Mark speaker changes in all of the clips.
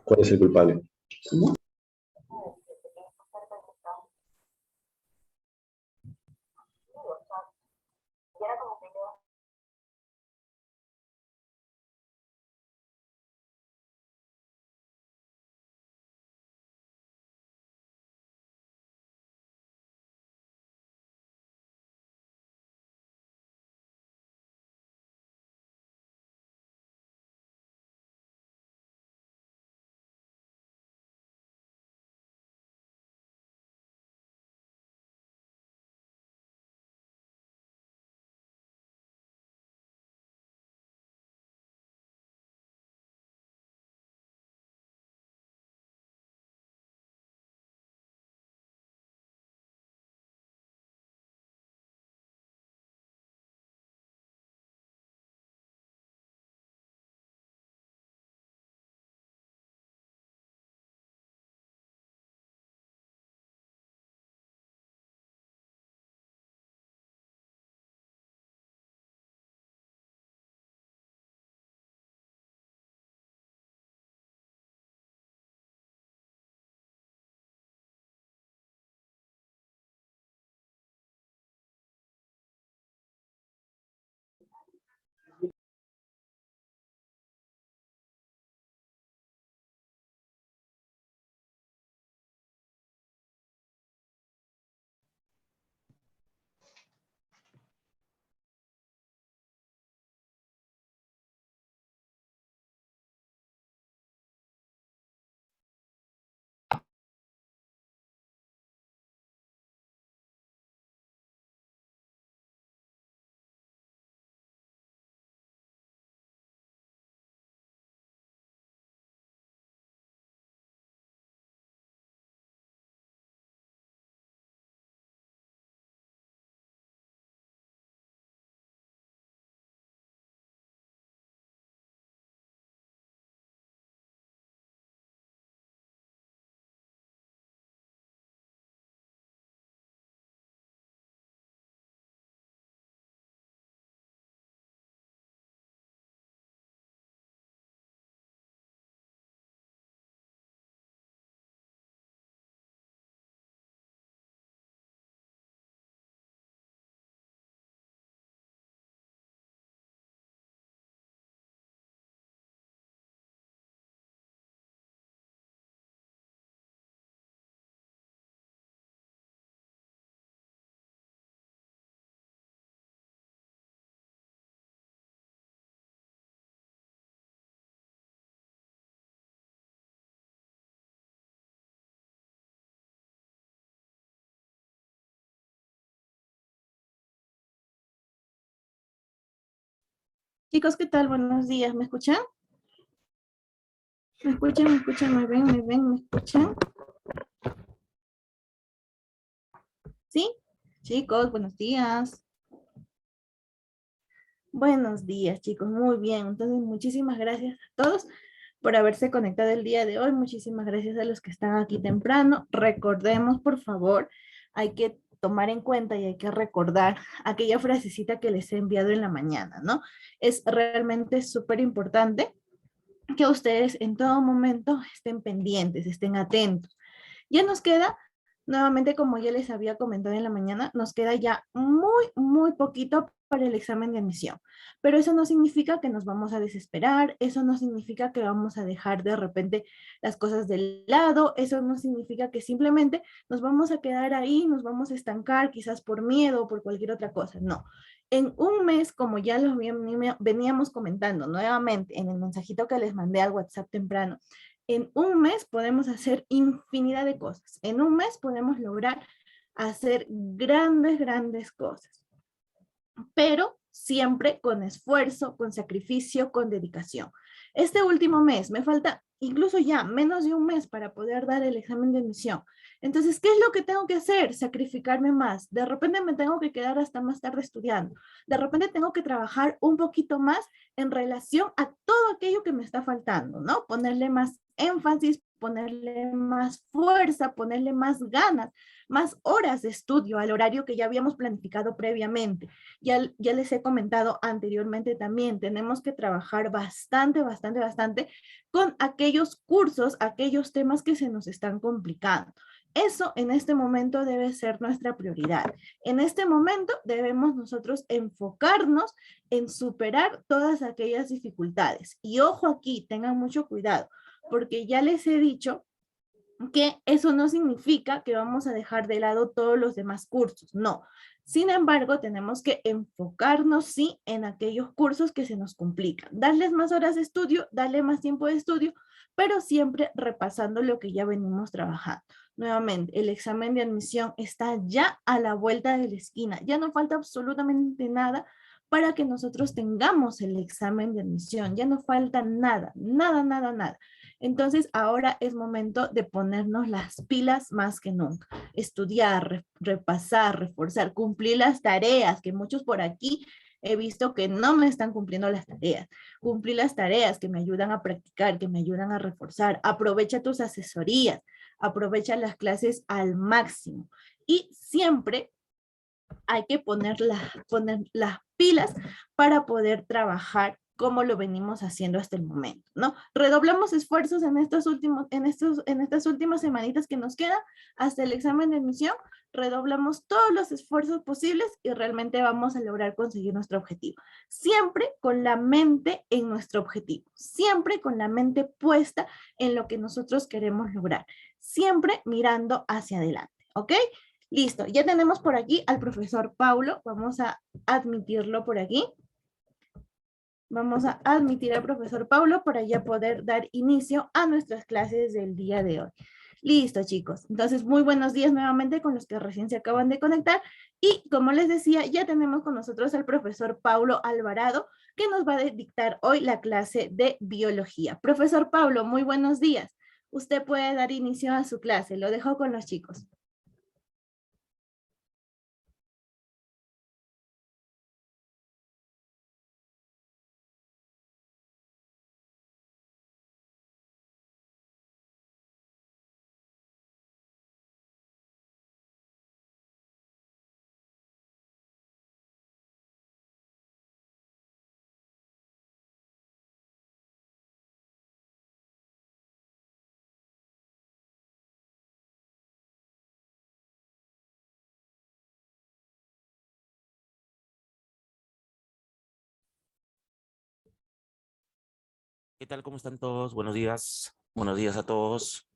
Speaker 1: ¿Cuál es el culpable?
Speaker 2: Chicos, ¿qué tal? Buenos días. ¿Me escuchan? ¿Me escuchan? ¿Me escuchan? ¿Me ven? ¿Me ven? ¿Me escuchan? ¿Sí? Chicos, buenos días. Buenos días, chicos. Muy bien. Entonces, muchísimas gracias a todos por haberse conectado el día de hoy. Muchísimas gracias a los que están aquí temprano. Recordemos, por favor, hay que tomar en cuenta y hay que recordar aquella frasecita que les he enviado en la mañana, ¿no? Es realmente súper importante que ustedes en todo momento estén pendientes, estén atentos. Ya nos queda, nuevamente como ya les había comentado en la mañana, nos queda ya muy poquito para el examen de admisión. Pero eso no significa que nos vamos a desesperar, eso no significa que vamos a dejar de repente las cosas de lado, eso no significa que simplemente nos vamos a quedar ahí, nos vamos a estancar quizás por miedo o por cualquier otra cosa. No, en un mes, como ya lo veníamos comentando nuevamente en el mensajito que les mandé al WhatsApp temprano, en un mes podemos hacer infinidad de cosas. En un mes podemos lograr hacer grandes cosas, pero siempre con esfuerzo, con sacrificio, con dedicación. Este último mes me falta incluso ya menos de un mes para poder dar el examen de admisión. Entonces, ¿qué es lo que tengo que hacer? Sacrificarme más. De repente me tengo que quedar hasta más tarde estudiando. De repente tengo que trabajar un poquito más en relación a todo aquello que me está faltando, ¿no? Ponerle más énfasis, ponerle más fuerza, ponerle más ganas, más horas de estudio al horario que ya habíamos planificado previamente. Ya les he comentado anteriormente también, tenemos que trabajar bastante, bastante, bastante con aquellos cursos, aquellos temas que se nos están complicando. Eso en este momento debe ser nuestra prioridad. En este momento debemos nosotros enfocarnos en superar todas aquellas dificultades. Y ojo aquí, tengan mucho cuidado, porque ya les he dicho que eso no significa que vamos a dejar de lado todos los demás cursos, no. Sin embargo, tenemos que enfocarnos, sí, en aquellos cursos que se nos complican. Darles más horas de estudio, darle más tiempo de estudio, pero siempre repasando lo que ya venimos trabajando. Nuevamente, el examen de admisión está ya a la vuelta de la esquina. Ya no falta absolutamente nada para que nosotros tengamos el examen de admisión. Ya no falta nada, nada, nada, nada. Entonces, ahora es momento de ponernos las pilas más que nunca. Estudiar, repasar, reforzar, cumplir las tareas, que muchos por aquí he visto que no me están cumpliendo las tareas. Cumplir las tareas que me ayudan a practicar, que me ayudan a reforzar. Aprovecha tus asesorías, aprovecha las clases al máximo. Y siempre hay que poner las pilas para poder trabajar como lo venimos haciendo hasta el momento, ¿no? Redoblamos esfuerzos en estas últimas semanitas que nos quedan hasta el examen de admisión, redoblamos todos los esfuerzos posibles y realmente vamos a lograr conseguir nuestro objetivo. Siempre con la mente en nuestro objetivo, siempre con la mente puesta en lo que nosotros queremos lograr, siempre mirando hacia adelante, ¿ok? Listo, ya tenemos por aquí al profesor Paulo, vamos a admitirlo por aquí. Vamos a admitir al profesor Paulo para ya poder dar inicio a nuestras clases del día de hoy. Listo, chicos. Entonces, muy buenos días nuevamente con los que recién se acaban de conectar. Y como les decía, ya tenemos con nosotros al profesor Paulo Alvarado, que nos va a dictar hoy la clase de biología. Profesor Paulo, muy buenos días. Usted puede dar inicio a su clase. Lo dejo con los chicos.
Speaker 3: ¿Qué tal? ¿Cómo están todos? Buenos días. Buenos días a todos.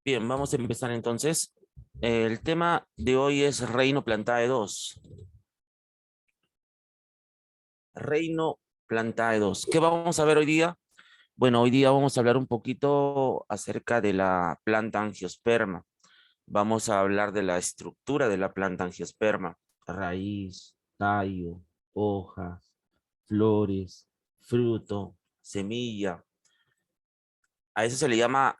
Speaker 3: Bien, vamos a empezar entonces. El tema de hoy es Reino Plantae 2. Reino Plantae 2. ¿Qué vamos a ver hoy día? Bueno, hoy día vamos a hablar un poquito acerca de la planta angiosperma. Vamos a hablar de la estructura de la planta angiosperma. Raíz, tallo, hojas, flores, fruto, semilla. A eso se le llama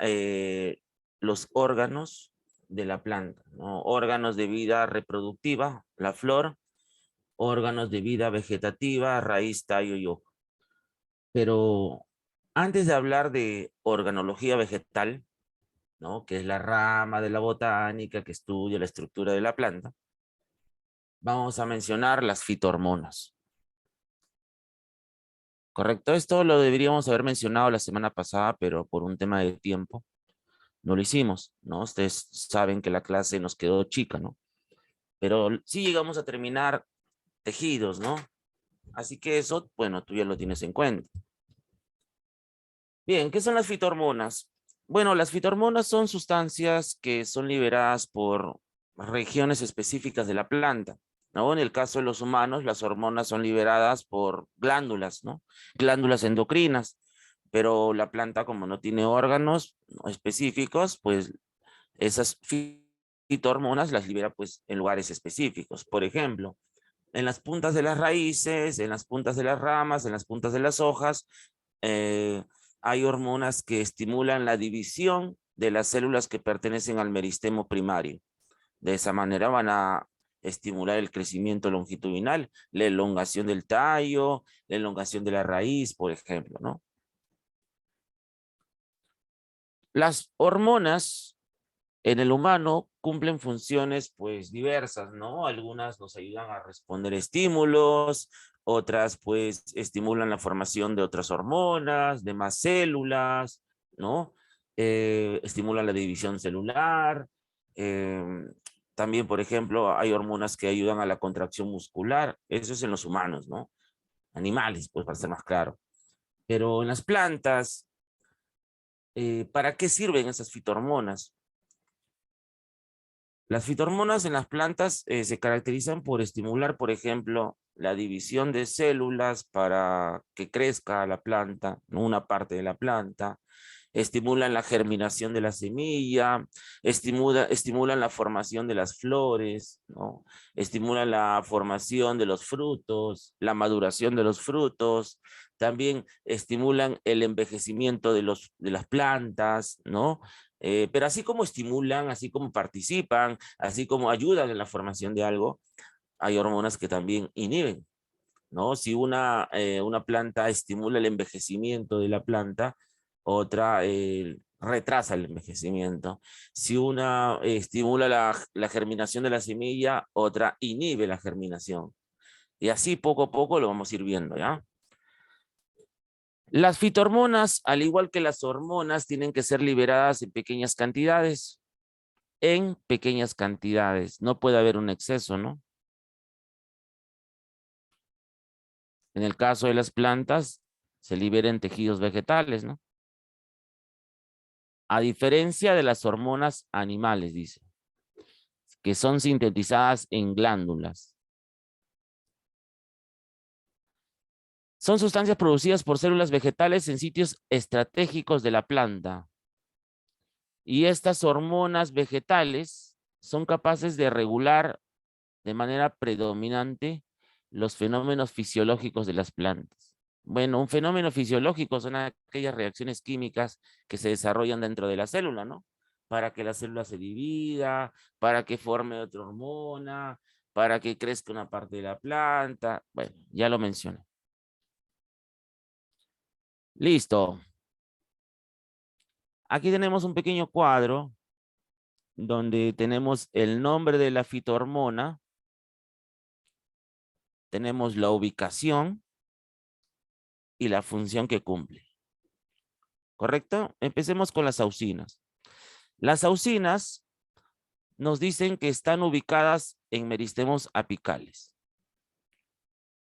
Speaker 3: los órganos de la planta, ¿no? Órganos de vida reproductiva, la flor, órganos de vida vegetativa, raíz, tallo y hoja. Pero antes de hablar de organología vegetal, ¿no? Que es la rama de la botánica que estudia la estructura de la planta, vamos a mencionar las fitohormonas. ¿Correcto? Esto lo deberíamos haber mencionado la semana pasada, pero por un tema de tiempo no lo hicimos, ¿no? Ustedes saben que la clase nos quedó chica, ¿no? Pero sí llegamos a terminar tejidos, ¿no? Así que eso, bueno, tú ya lo tienes en cuenta. Bien, ¿qué son las fitohormonas? Bueno, las fitohormonas son sustancias que son liberadas por regiones específicas de la planta, ¿no? En el caso de los humanos, las hormonas son liberadas por glándulas, ¿no? Glándulas endocrinas, pero la planta, como no tiene órganos específicos, pues esas fitohormonas las libera pues en lugares específicos. Por ejemplo, en las puntas de las raíces, en las puntas de las ramas, en las puntas de las hojas, eh, hay hormonas que estimulan la división de las células que pertenecen al meristemo primario. De esa manera van a estimular el crecimiento longitudinal, la elongación del tallo, la elongación de la raíz, por ejemplo, ¿no? Las hormonas en el humano cumplen funciones pues diversas, ¿no? Algunas nos ayudan a responder a estímulos, otras pues estimulan la formación de otras hormonas, de más células, ¿no? Estimulan la división celular. También, por ejemplo, hay hormonas que ayudan a la contracción muscular. Eso es en los humanos, ¿no? Animales, pues para ser más claro. Pero en las plantas, ¿para qué sirven esas fitohormonas? Las fitohormonas en las plantas se caracterizan por estimular, por ejemplo, la división de células para que crezca la planta, ¿no? Una parte de la planta, estimulan la germinación de la semilla, estimulan la formación de las flores, ¿no? Estimulan la formación de los frutos, la maduración de los frutos, también estimulan el envejecimiento de las plantas, ¿no? Pero así como estimulan, así como participan, así como ayudan en la formación de algo, hay hormonas que también inhiben, ¿no? Si una planta estimula el envejecimiento de la planta, otra retrasa el envejecimiento. Si una estimula la germinación de la semilla, otra inhibe la germinación. Y así poco a poco lo vamos a ir viendo, ¿ya? Las fitohormonas, al igual que las hormonas, tienen que ser liberadas en pequeñas cantidades. En pequeñas cantidades. No puede haber un exceso, ¿no? En el caso de las plantas, se liberan tejidos vegetales, ¿no? A diferencia de las hormonas animales, dice, que son sintetizadas en glándulas. Son sustancias producidas por células vegetales en sitios estratégicos de la planta. Y estas hormonas vegetales son capaces de regular de manera predominante los fenómenos fisiológicos de las plantas. Bueno, un fenómeno fisiológico son aquellas reacciones químicas que se desarrollan dentro de la célula, ¿no? Para que la célula se divida, para que forme otra hormona, para que crezca una parte de la planta. Bueno, ya lo mencioné. Listo. Aquí tenemos un pequeño cuadro donde tenemos el nombre de la fitohormona, tenemos la ubicación y la función que cumple. ¿Correcto? Empecemos con las auxinas. Las auxinas nos dicen que están ubicadas en meristemos apicales.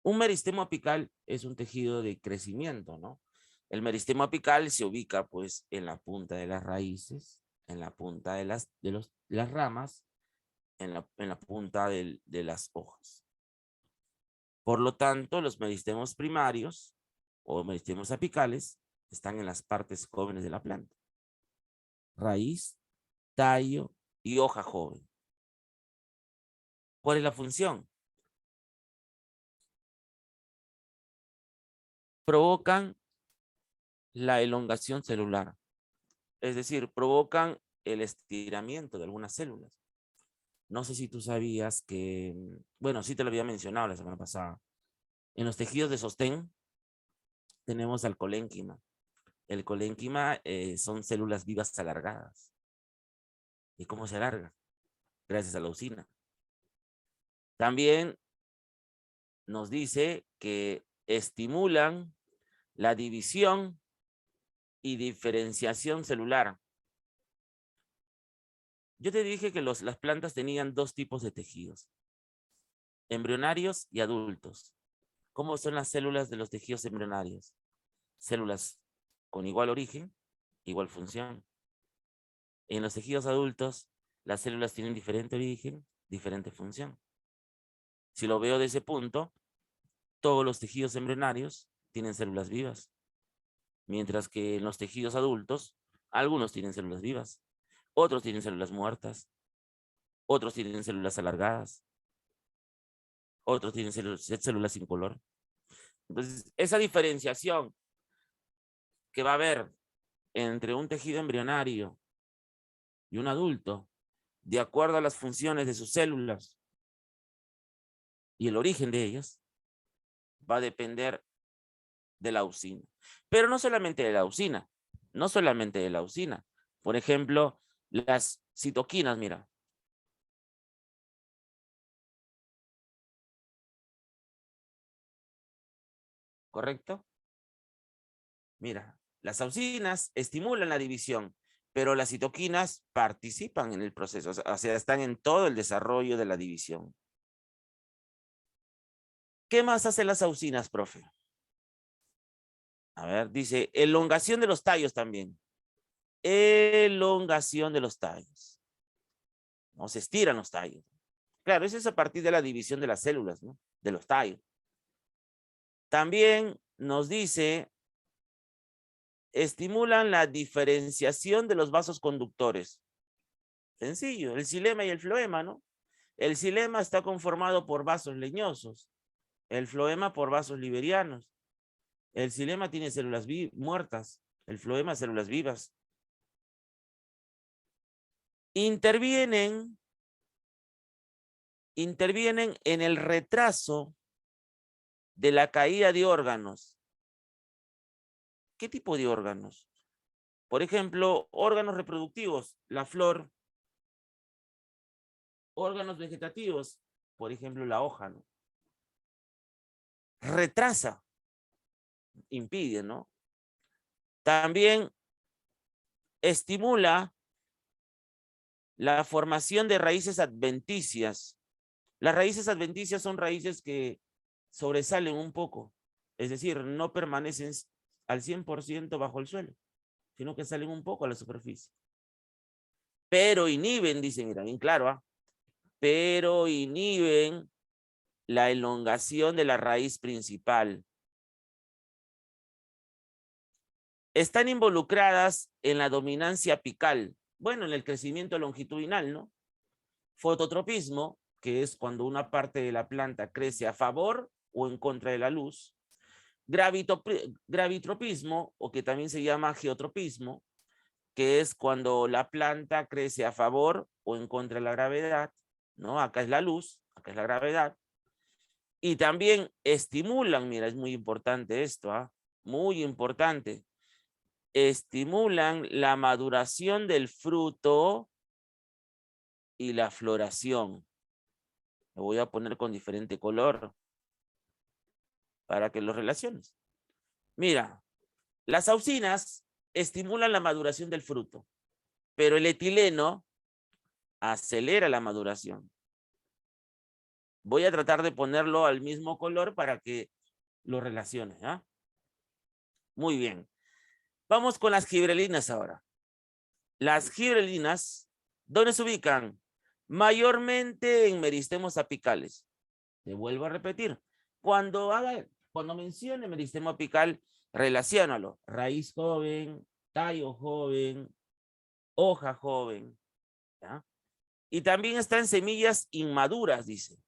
Speaker 3: Un meristemo apical es un tejido de crecimiento, ¿no? El meristemo apical se ubica pues en la punta de las raíces, en la punta de las ramas, en la punta de las hojas. Por lo tanto, los meristemos primarios o meristemos apicales están en las partes jóvenes de la planta. Raíz, tallo y hoja joven. ¿Cuál es la función? Provocan la elongación celular, es decir, provocan el estiramiento de algunas células. No sé si tú sabías que, bueno, sí te lo había mencionado la semana pasada. En los tejidos de sostén tenemos al colénquima. El colénquima son células vivas alargadas. ¿Y cómo se alarga? Gracias a la auxina. También nos dice que estimulan la división y diferenciación celular. Yo te dije que las plantas tenían dos tipos de tejidos, embrionarios y adultos. ¿Cómo son las células de los tejidos embrionarios? Células con igual origen, igual función. En los tejidos adultos, las células tienen diferente origen, diferente función. Si lo veo de ese punto, todos los tejidos embrionarios tienen células vivas, mientras que en los tejidos adultos, algunos tienen células vivas, otros tienen células muertas, otros tienen células alargadas, otros tienen células sin color. Entonces, esa diferenciación que va a haber entre un tejido embrionario y un adulto, de acuerdo a las funciones de sus células y el origen de ellas, va a depender de la usina. Pero no solamente de la usina, no solamente de la usina. Por ejemplo, las citoquinas, mira. ¿Correcto? Mira, las auxinas estimulan la división, pero las citoquinas participan en el proceso, o sea, están en todo el desarrollo de la división. ¿Qué más hacen las auxinas, profe? A ver, dice, elongación de los tallos también. Elongación de los tallos. No se estiran los tallos. Claro, eso es a partir de la división de las células, ¿no? De los tallos. También nos dice, estimulan la diferenciación de los vasos conductores. Sencillo, el xilema y el floema, ¿no? El xilema está conformado por vasos leñosos, el floema por vasos liberianos. El xilema tiene células muertas, el floema células vivas. Intervienen en el retraso de la caída de órganos. ¿Qué tipo de órganos? Por ejemplo, órganos reproductivos, la flor. Órganos vegetativos, por ejemplo, la hoja, ¿no? Retrasa, impide, ¿no? También estimula la formación de raíces adventicias. Las raíces adventicias son raíces que sobresalen un poco, es decir, no permanecen al 100% bajo el suelo, sino que salen un poco a la superficie. Pero inhiben, dice, mira, bien claro, ¿ah? Pero inhiben la elongación de la raíz principal. Están involucradas en la dominancia apical, bueno, en el crecimiento longitudinal, ¿no? Fototropismo, que es cuando una parte de la planta crece a favor o en contra de la luz. Gravitropismo, o que también se llama geotropismo, que es cuando la planta crece a favor o en contra de la gravedad, ¿no? Acá es la luz, acá es la gravedad. Y también estimulan, mira, es muy importante esto, ¿ah? Muy importante. Estimulan la maduración del fruto y la floración. Lo voy a poner con diferente color para que lo relaciones. Mira, las auxinas estimulan la maduración del fruto, pero el etileno acelera la maduración. Voy a tratar de ponerlo al mismo color para que lo relaciones, ¿ah? Muy bien. Vamos con las gibrelinas ahora. Las gibrelinas, ¿dónde se ubican? Mayormente en meristemos apicales. Te vuelvo a repetir. Cuando mencione meristemo apical, relaciónalo. Raíz joven, tallo joven, hoja joven. ¿Ya? Y también está en semillas inmaduras, dice.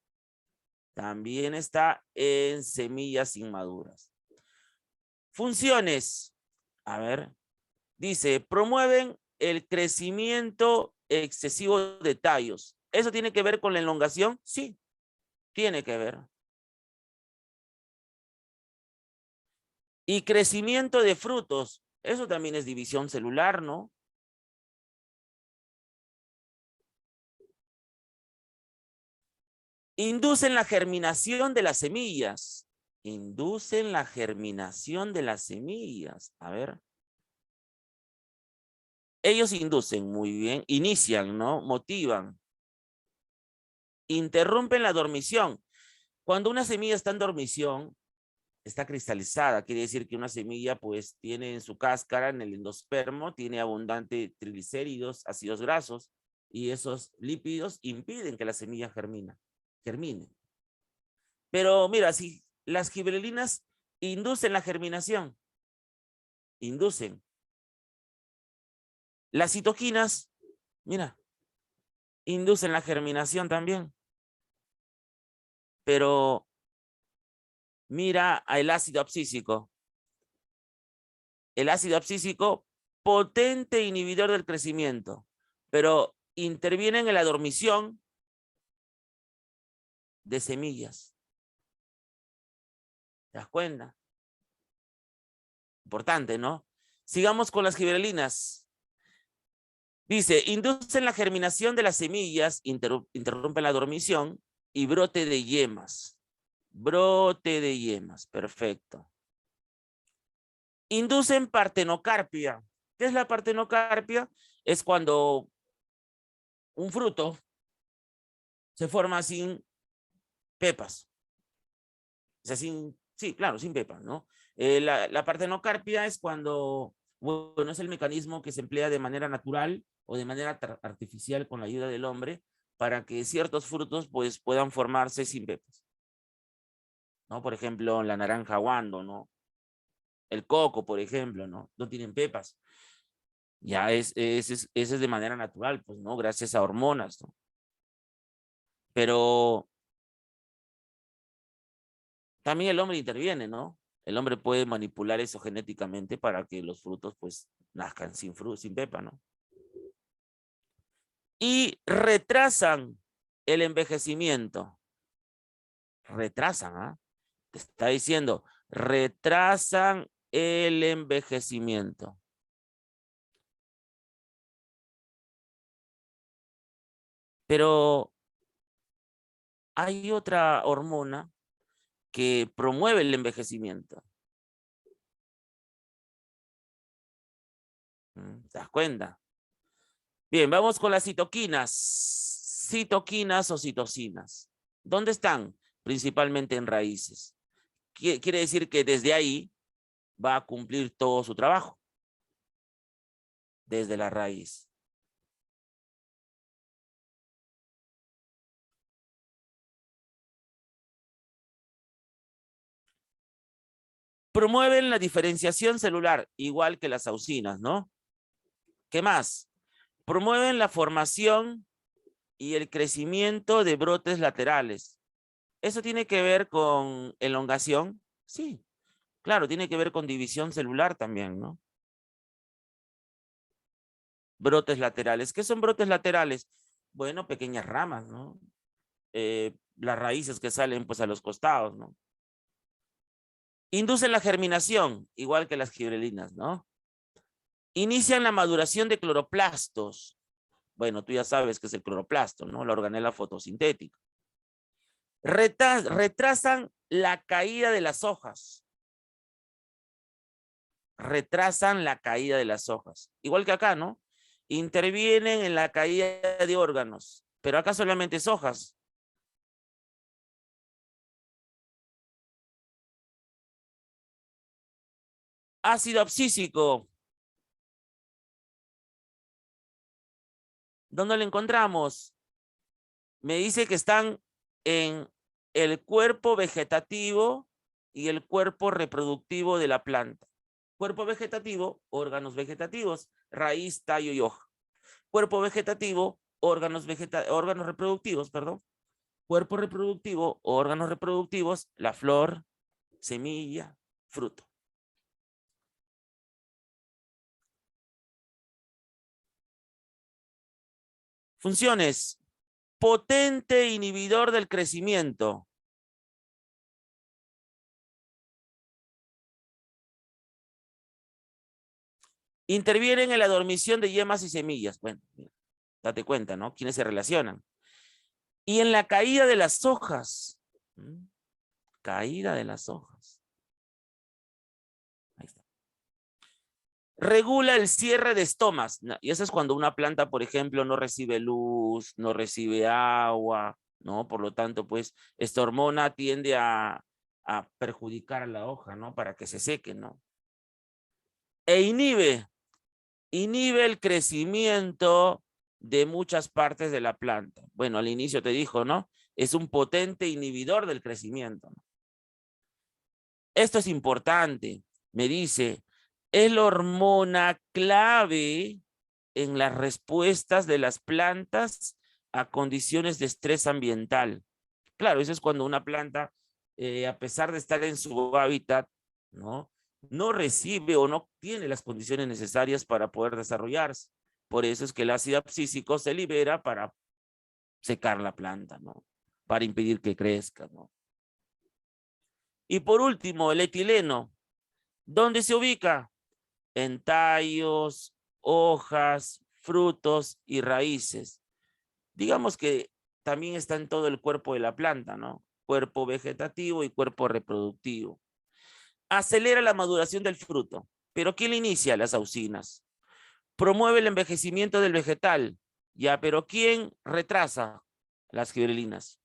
Speaker 3: También está en semillas inmaduras. Funciones. A ver. Dice, promueven el crecimiento excesivo de tallos. ¿Eso tiene que ver con la elongación? Sí, tiene que ver. Y crecimiento de frutos. Eso también es división celular, ¿no? Inducen la germinación de las semillas. Inducen la germinación de las semillas. A ver. Ellos inducen, muy bien. Inician, ¿no? Motivan. Interrumpen la dormición. Cuando una semilla está en dormición, está cristalizada. Quiere decir que una semilla pues tiene en su cáscara, en el endospermo, tiene abundante triglicéridos, ácidos grasos, y esos lípidos impiden que la semilla germine. Pero mira, si las gibberelinas inducen la germinación, inducen. Las citoquinas, mira, inducen la germinación también. Pero mira al ácido abscísico. El ácido abscísico, potente inhibidor del crecimiento, pero interviene en la dormición de semillas. ¿Te das cuenta? Importante, ¿no? Sigamos con las gibberelinas. Dice, inducen la germinación de las semillas, interrumpen la dormición y brote de yemas. Brote de yemas, perfecto. Inducen partenocarpia. ¿Qué es la partenocarpia? Es cuando un fruto se forma sin pepas. O sea, sí, claro, sin pepas, ¿no? La partenocarpia es cuando, bueno, es el mecanismo que se emplea de manera natural o de manera artificial con la ayuda del hombre para que ciertos frutos pues puedan formarse sin pepas, ¿no? Por ejemplo, la naranja guando, ¿no? El coco, por ejemplo, ¿no? No tienen pepas. Ya ese es de manera natural, pues, ¿no? Gracias a hormonas, ¿no? Pero también el hombre interviene, ¿no? El hombre puede manipular eso genéticamente para que los frutos, pues, nazcan sin pepa, ¿no? Y retrasan el envejecimiento. Retrasan, ¿ah? Te está diciendo, retrasan el envejecimiento. Pero hay otra hormona que promueve el envejecimiento. ¿Te das cuenta? Bien, vamos con las citoquinas. Citoquinas o citocinas. ¿Dónde están? Principalmente en raíces. Quiere decir que desde ahí va a cumplir todo su trabajo. Desde la raíz. Promueven la diferenciación celular, igual que las auxinas, ¿no? ¿Qué más? Promueven la formación y el crecimiento de brotes laterales. ¿Eso tiene que ver con elongación? Sí, claro, tiene que ver con división celular también, ¿no? Brotes laterales. ¿Qué son brotes laterales? Bueno, pequeñas ramas, ¿no? Las raíces que salen pues a los costados, ¿no? Inducen la germinación, igual que las gibberelinas, ¿no? Inician la maduración de cloroplastos. Bueno, tú ya sabes qué es el cloroplasto, ¿no? La organela fotosintética. Retrasan la caída de las hojas. Retrasan la caída de las hojas. Igual que acá, ¿no? Intervienen en la caída de órganos, pero acá solamente es hojas. Ácido abscísico. ¿Dónde lo encontramos? Me dice que están en el cuerpo vegetativo y el cuerpo reproductivo de la planta. Cuerpo vegetativo, órganos vegetativos, raíz, tallo y hoja. Cuerpo vegetativo, órganos reproductivos, perdón. Cuerpo reproductivo, órganos reproductivos, la flor, semilla, fruto. Funciones. Potente inhibidor del crecimiento. Intervienen en la dormición de yemas y semillas. Bueno, date cuenta, ¿no? ¿Quiénes se relacionan? Y en la caída de las hojas. Caída de las hojas. Ahí está. Regula el cierre de estomas. Y eso es cuando una planta, por ejemplo, no recibe luz, no recibe agua, ¿no? Por lo tanto, pues, esta hormona tiende a a perjudicar a la hoja, ¿no? Para que se seque, ¿no? E inhibe el crecimiento de muchas partes de la planta. Bueno, al inicio te dijo, ¿no? Es un potente inhibidor del crecimiento, ¿no? Esto es importante, me dice, es la hormona clave en las respuestas de las plantas a condiciones de estrés ambiental. Claro, eso es cuando una planta, a pesar de estar en su hábitat, ¿no? No recibe o no tiene las condiciones necesarias para poder desarrollarse. Por eso es que el ácido abscísico se libera para secar la planta, ¿no? Para impedir que crezca, ¿no? Y por último, el etileno. ¿Dónde se ubica? En tallos, hojas, frutos y raíces. Digamos que también está en todo el cuerpo de la planta, ¿no? Cuerpo vegetativo y cuerpo reproductivo. Acelera la maduración del fruto. ¿Pero quién le inicia? Las auxinas. Promueve el envejecimiento del vegetal. Ya, pero ¿quién retrasa? Las gibrelinas.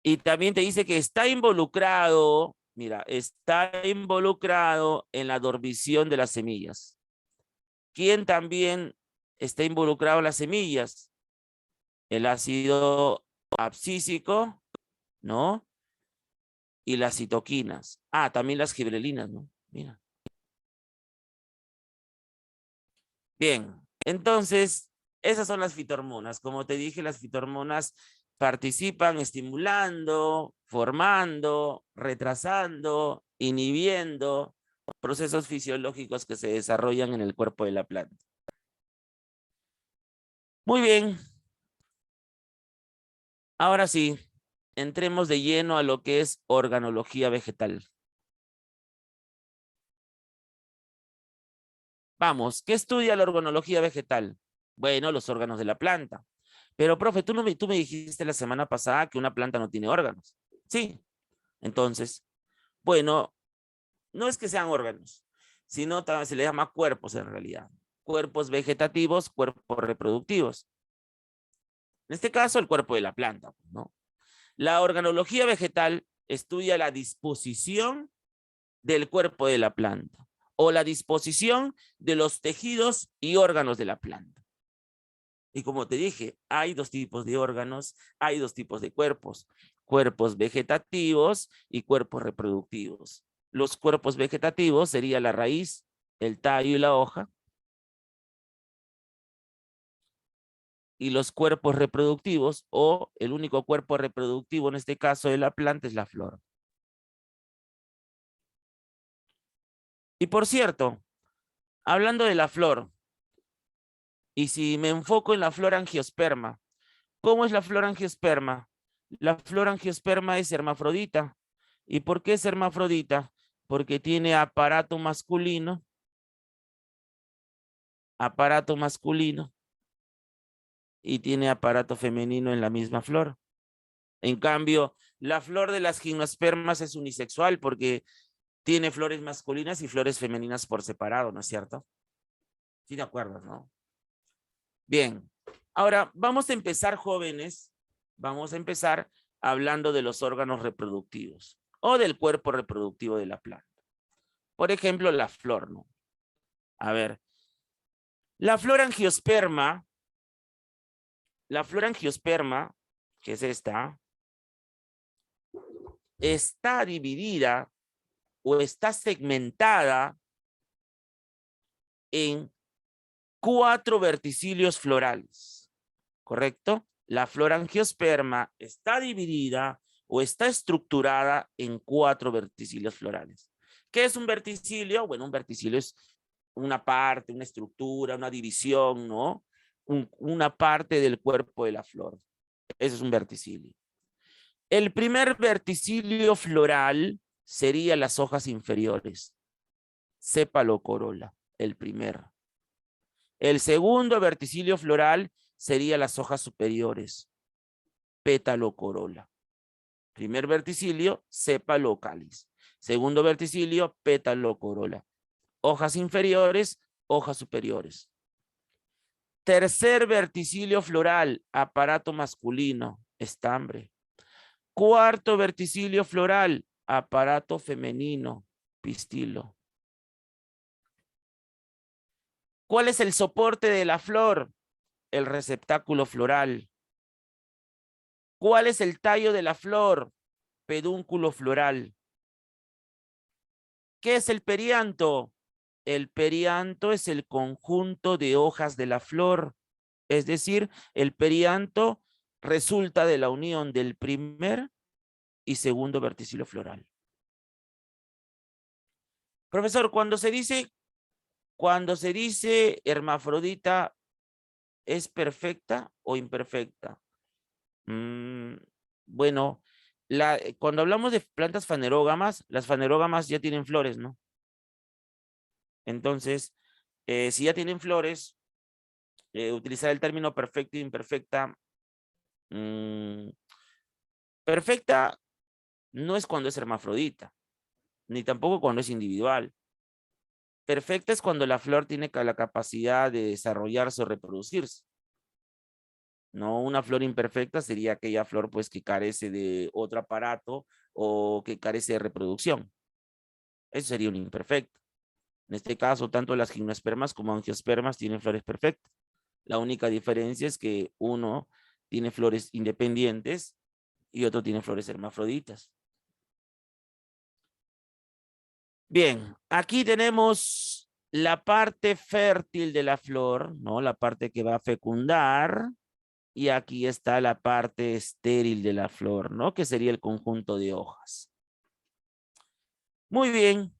Speaker 3: Y también te dice que está involucrado, mira, está involucrado en la dormición de las semillas. ¿Quién también está involucrado en las semillas? El ácido abscísico, ¿no? Y las citoquinas. Ah, también las gibrelinas, ¿no? Mira. Bien, entonces, esas son las fitohormonas. Como te dije, las fitohormonas participan estimulando, formando, retrasando, inhibiendo procesos fisiológicos que se desarrollan en el cuerpo de la planta. Muy bien. Ahora sí, entremos de lleno a lo que es organología vegetal. Vamos, ¿qué estudia la organología vegetal? Bueno, los órganos de la planta. Pero, profe, tú me dijiste la semana pasada que una planta no tiene órganos. Sí. Entonces, bueno, no es que sean órganos, sino también se le llama cuerpos en realidad. Cuerpos vegetativos, cuerpos reproductivos. En este caso, el cuerpo de la planta, ¿no? La organología vegetal estudia la disposición del cuerpo de la planta o la disposición de los tejidos y órganos de la planta. Y como te dije, hay dos tipos de órganos, hay dos tipos de cuerpos. Cuerpos vegetativos y cuerpos reproductivos. Los cuerpos vegetativos sería la raíz, el tallo y la hoja. Y los cuerpos reproductivos, o el único cuerpo reproductivo en este caso de la planta, es la flor. Y por cierto, hablando de la flor, y si me enfoco en la flor angiosperma, ¿cómo es la flor angiosperma? La flor angiosperma es hermafrodita. ¿Y por qué es hermafrodita? Porque tiene aparato masculino y tiene aparato femenino en la misma flor. En cambio, la flor de las gimnospermas es unisexual porque tiene flores masculinas y flores femeninas por separado, ¿no es cierto? Sí, de acuerdo, ¿no? Bien, ahora vamos a empezar, jóvenes, vamos a empezar hablando de los órganos reproductivos o del cuerpo reproductivo de la planta. Por ejemplo, la flor, ¿no? A ver, la flor angiosperma, que es esta, está dividida o está segmentada en 4 verticilios florales, ¿correcto? La flor angiosperma está dividida o está estructurada en 4 verticilios florales. ¿Qué es un verticilio? Bueno, un verticilio es una parte, una estructura, una división, ¿no? Una parte del cuerpo de la flor. Eso es un verticilio. El primer verticilio floral sería las hojas inferiores. Sépalo corola, el primero. El segundo verticilio floral sería las hojas superiores. Pétalo corola. Primer verticilio, sépalo cáliz. Segundo verticilio, pétalo corola. Hojas inferiores, hojas superiores. Tercer verticilio floral, aparato masculino, estambre. Cuarto verticilio floral, aparato femenino, pistilo. ¿Cuál es el soporte de la flor? El receptáculo floral. ¿Cuál es el tallo de la flor? Pedúnculo floral. ¿Qué es el perianto? El perianto es el conjunto de hojas de la flor. Es decir, el perianto resulta de la unión del primer y segundo verticilio floral. Profesor, cuando se dice hermafrodita, ¿es perfecta o imperfecta? Bueno, cuando hablamos de plantas fanerógamas, las fanerógamas ya tienen flores, ¿no? Entonces, si ya tienen flores, utilizar el término perfecto e imperfecta. Perfecta no es cuando es hermafrodita, ni tampoco cuando es individual. Perfecta es cuando la flor tiene la capacidad de desarrollarse o reproducirse. No, una flor imperfecta sería aquella flor pues que carece de otro aparato o que carece de reproducción. Eso sería un imperfecto. En este caso, tanto las gimnospermas como angiospermas tienen flores perfectas. La única diferencia es que uno tiene flores independientes y otro tiene flores hermafroditas. Bien, aquí tenemos la parte fértil de la flor, ¿no? La parte que va a fecundar. Y aquí está la parte estéril de la flor, ¿no? Que sería el conjunto de hojas. Muy bien.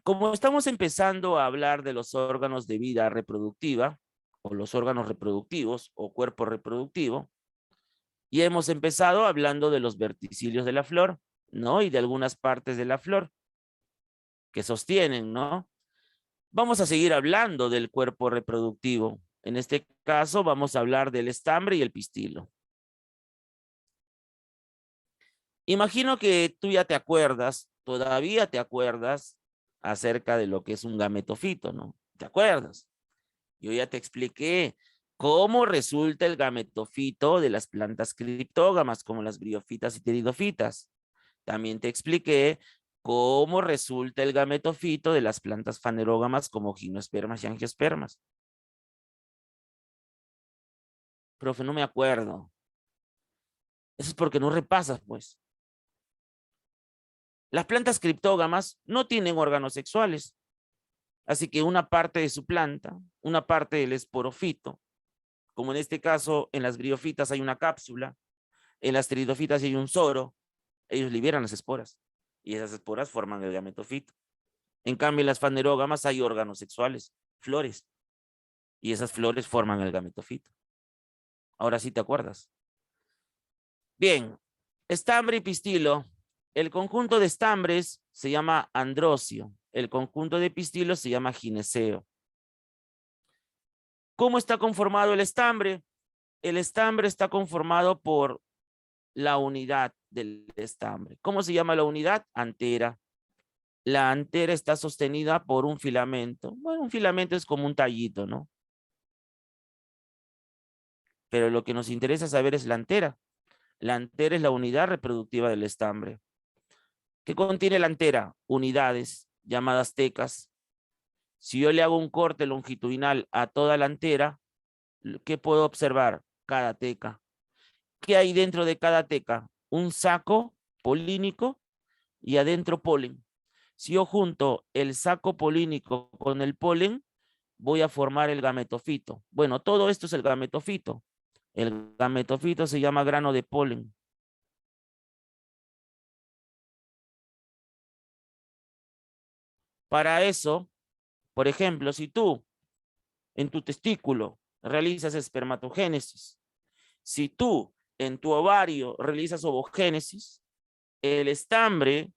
Speaker 3: Como estamos empezando a hablar de los órganos de vida reproductiva, o los órganos reproductivos, o cuerpo reproductivo, y hemos empezado hablando de los verticilios de la flor, ¿no? Y de algunas partes de la flor que sostienen, ¿no? Vamos a seguir hablando del cuerpo reproductivo. En este caso vamos a hablar del estambre y el pistilo. Imagino que tú ya te acuerdas, todavía te acuerdas acerca de lo que es un gametofito, ¿no? ¿Te acuerdas? Yo ya te expliqué cómo resulta el gametofito de las plantas criptógamas, como las briofitas y pteridofitas. También te expliqué cómo resulta el gametofito de las plantas fanerógamas, como gimnospermas y angiospermas. Profe, no me acuerdo. Eso es porque no repasas, pues. Las plantas criptógamas no tienen órganos sexuales. Así que una parte de su planta, una parte del esporofito, como en este caso en las briofitas hay una cápsula, en las pteridofitas hay un soro, ellos liberan las esporas y esas esporas forman el gametofito. En cambio en las fanerógamas hay órganos sexuales, flores, y esas flores forman el gametofito. Ahora sí te acuerdas. Bien, estambre y pistilo. El conjunto de estambres se llama androcio. El conjunto de pistilos se llama gineceo. ¿Cómo está conformado el estambre? El estambre está conformado por la unidad del estambre. ¿Cómo se llama la unidad? Antera. La antera está sostenida por un filamento. Bueno, un filamento es como un tallito, ¿no? Pero lo que nos interesa saber es la antera. La antera es la unidad reproductiva del estambre. ¿Qué contiene la antera? Unidades llamadas tecas. Si yo le hago un corte longitudinal a toda la antera, ¿qué puedo observar? Cada teca. ¿Qué hay dentro de cada teca? Un saco polínico y adentro polen. Si yo junto el saco polínico con el polen, voy a formar el gametofito. Bueno, todo esto es el gametofito. El gametofito se llama grano de polen. Para eso, por ejemplo, si tú en tu testículo realizas espermatogénesis, si tú en tu ovario realizas ovogénesis, el estambre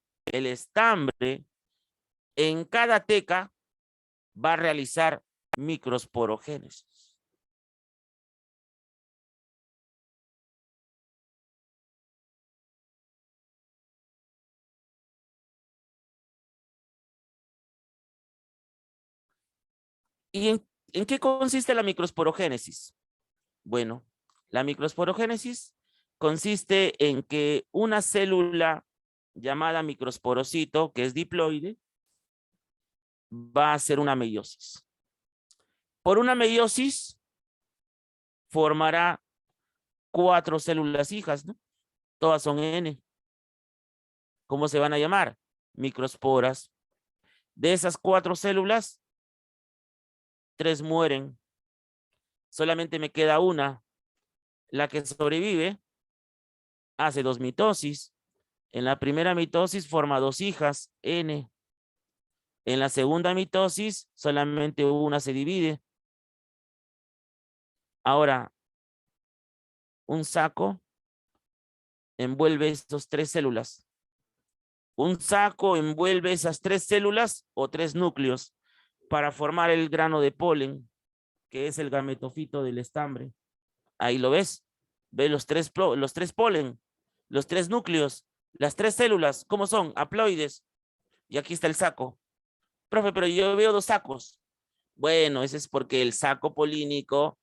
Speaker 3: en cada teca va a realizar microsporogénesis. ¿Y en qué consiste la microsporogénesis? Bueno, la microsporogénesis consiste en que una célula llamada microsporocito, que es diploide, va a hacer una meiosis. Por una meiosis formará 4 células hijas, ¿no? Todas son N. ¿Cómo se van a llamar? Microsporas. De esas 4 células, 3 mueren. Solamente me queda una. La que sobrevive hace 2 mitosis. En la primera mitosis forma 2 hijas, N. En la segunda mitosis solamente una se divide. Ahora, un saco envuelve estas 3 células. Un saco envuelve esas 3 células o 3 núcleos para formar el grano de polen, que es el gametofito del estambre. Ahí lo ves. Ve los tres polen, los 3 núcleos, las 3 células. ¿Cómo son? Haploides. Y aquí está el saco. Profe, pero yo veo 2 sacos. Bueno, ese es porque el saco polínico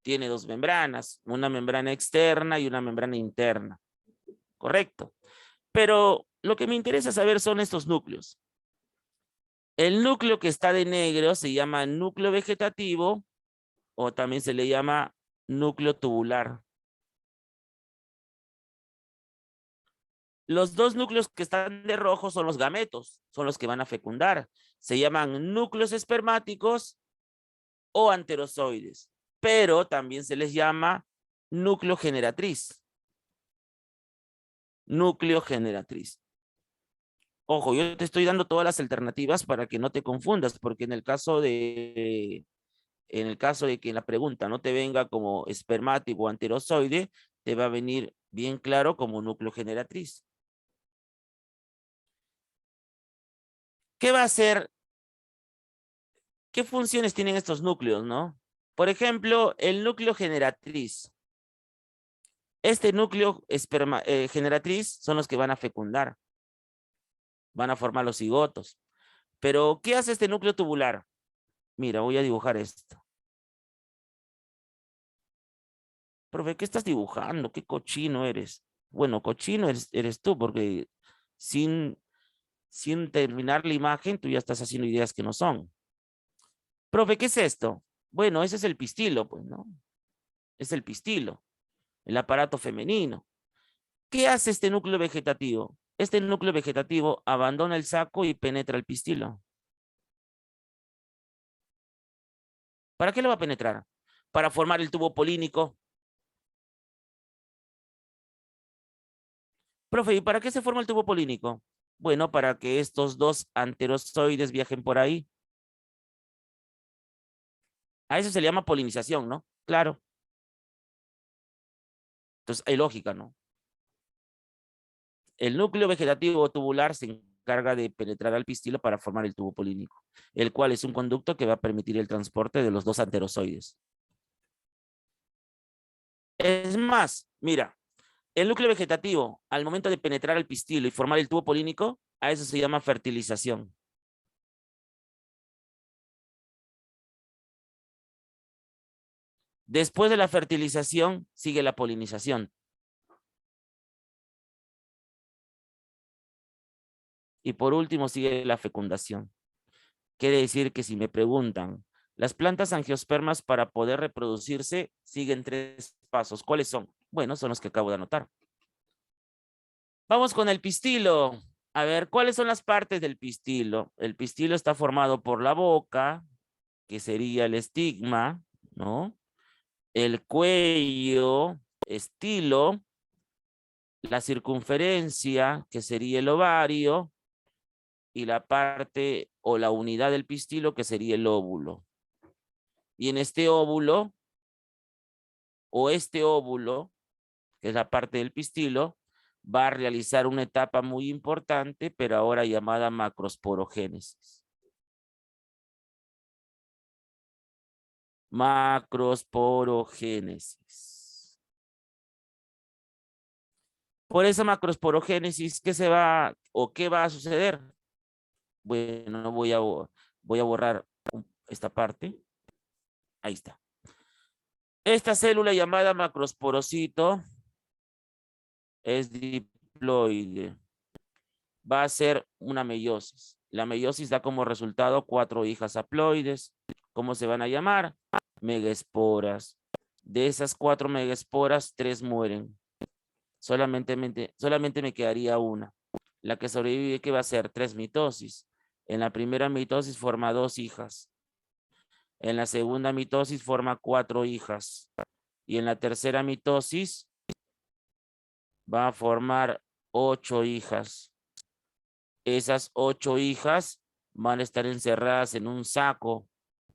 Speaker 3: tiene 2 membranas, una membrana externa y una membrana interna. Correcto. Pero lo que me interesa saber son estos núcleos. El núcleo que está de negro se llama núcleo vegetativo o también se le llama núcleo tubular. Los 2 núcleos que están de rojo son los gametos, son los que van a fecundar. Se llaman núcleos espermáticos o anterozoides, pero también se les llama núcleo generatriz. Núcleo generatriz. Ojo, yo te estoy dando todas las alternativas para que no te confundas, porque en el caso de que en la pregunta no te venga como espermático o anterozoide, te va a venir bien claro como núcleo generatriz. ¿Qué va a hacer? ¿Qué funciones tienen estos núcleos, no? Por ejemplo, el núcleo generatriz. Este núcleo generatriz son los que van a fecundar. Van a formar los cigotos. Pero, ¿qué hace este núcleo tubular? Mira, voy a dibujar esto. Profe, ¿qué estás dibujando? ¿Qué cochino eres? Bueno, cochino eres tú, porque sin terminar la imagen, tú ya estás haciendo ideas que no son. Profe, ¿qué es esto? Bueno, ese es el pistilo, pues, ¿no? Es el pistilo, el aparato femenino. ¿Qué hace este núcleo vegetativo? Este núcleo vegetativo abandona el saco y penetra el pistilo. ¿Para qué lo va a penetrar? Para formar el tubo polínico. Profe, ¿y para qué se forma el tubo polínico? Bueno, para que estos 2 anterozoides viajen por ahí. A eso se le llama polinización, ¿no? Claro. Entonces, hay lógica, ¿no? El núcleo vegetativo tubular se encarga de penetrar al pistilo para formar el tubo polínico, el cual es un conducto que va a permitir el transporte de los 2 anterozoides. Es más, mira, el núcleo vegetativo, al momento de penetrar al pistilo y formar el tubo polínico, a eso se llama fertilización. Después de la fertilización, sigue la polinización. Y por último, sigue la fecundación. Quiere decir que si me preguntan, las plantas angiospermas para poder reproducirse siguen 3 pasos. ¿Cuáles son? Bueno, son los que acabo de anotar. Vamos con el pistilo. A ver, ¿cuáles son las partes del pistilo? El pistilo está formado por la boca, que sería el estigma, ¿no? El cuello, estilo, la circunferencia, que sería el ovario, y la parte o la unidad del pistilo, que sería el óvulo. Y en este óvulo, que es la parte del pistilo, va a realizar una etapa muy importante, pero ahora llamada macrosporogénesis. Macrosporogénesis. Por esa macrosporogénesis, ¿qué va a suceder? Bueno, voy a borrar esta parte. Ahí está. Esta célula llamada macrosporocito es diploide. Va a ser una meiosis. La meiosis da como resultado 4 hijas haploides. ¿Cómo se van a llamar? Megaesporas. De esas 4 megaesporas, 3 mueren. Solamente me quedaría una. La que sobrevive, ¿qué va a ser? 3 mitosis. En la primera mitosis forma 2 hijas. En la segunda mitosis forma 4 hijas. Y en la tercera mitosis va a formar 8 hijas. Esas 8 hijas van a estar encerradas en un saco.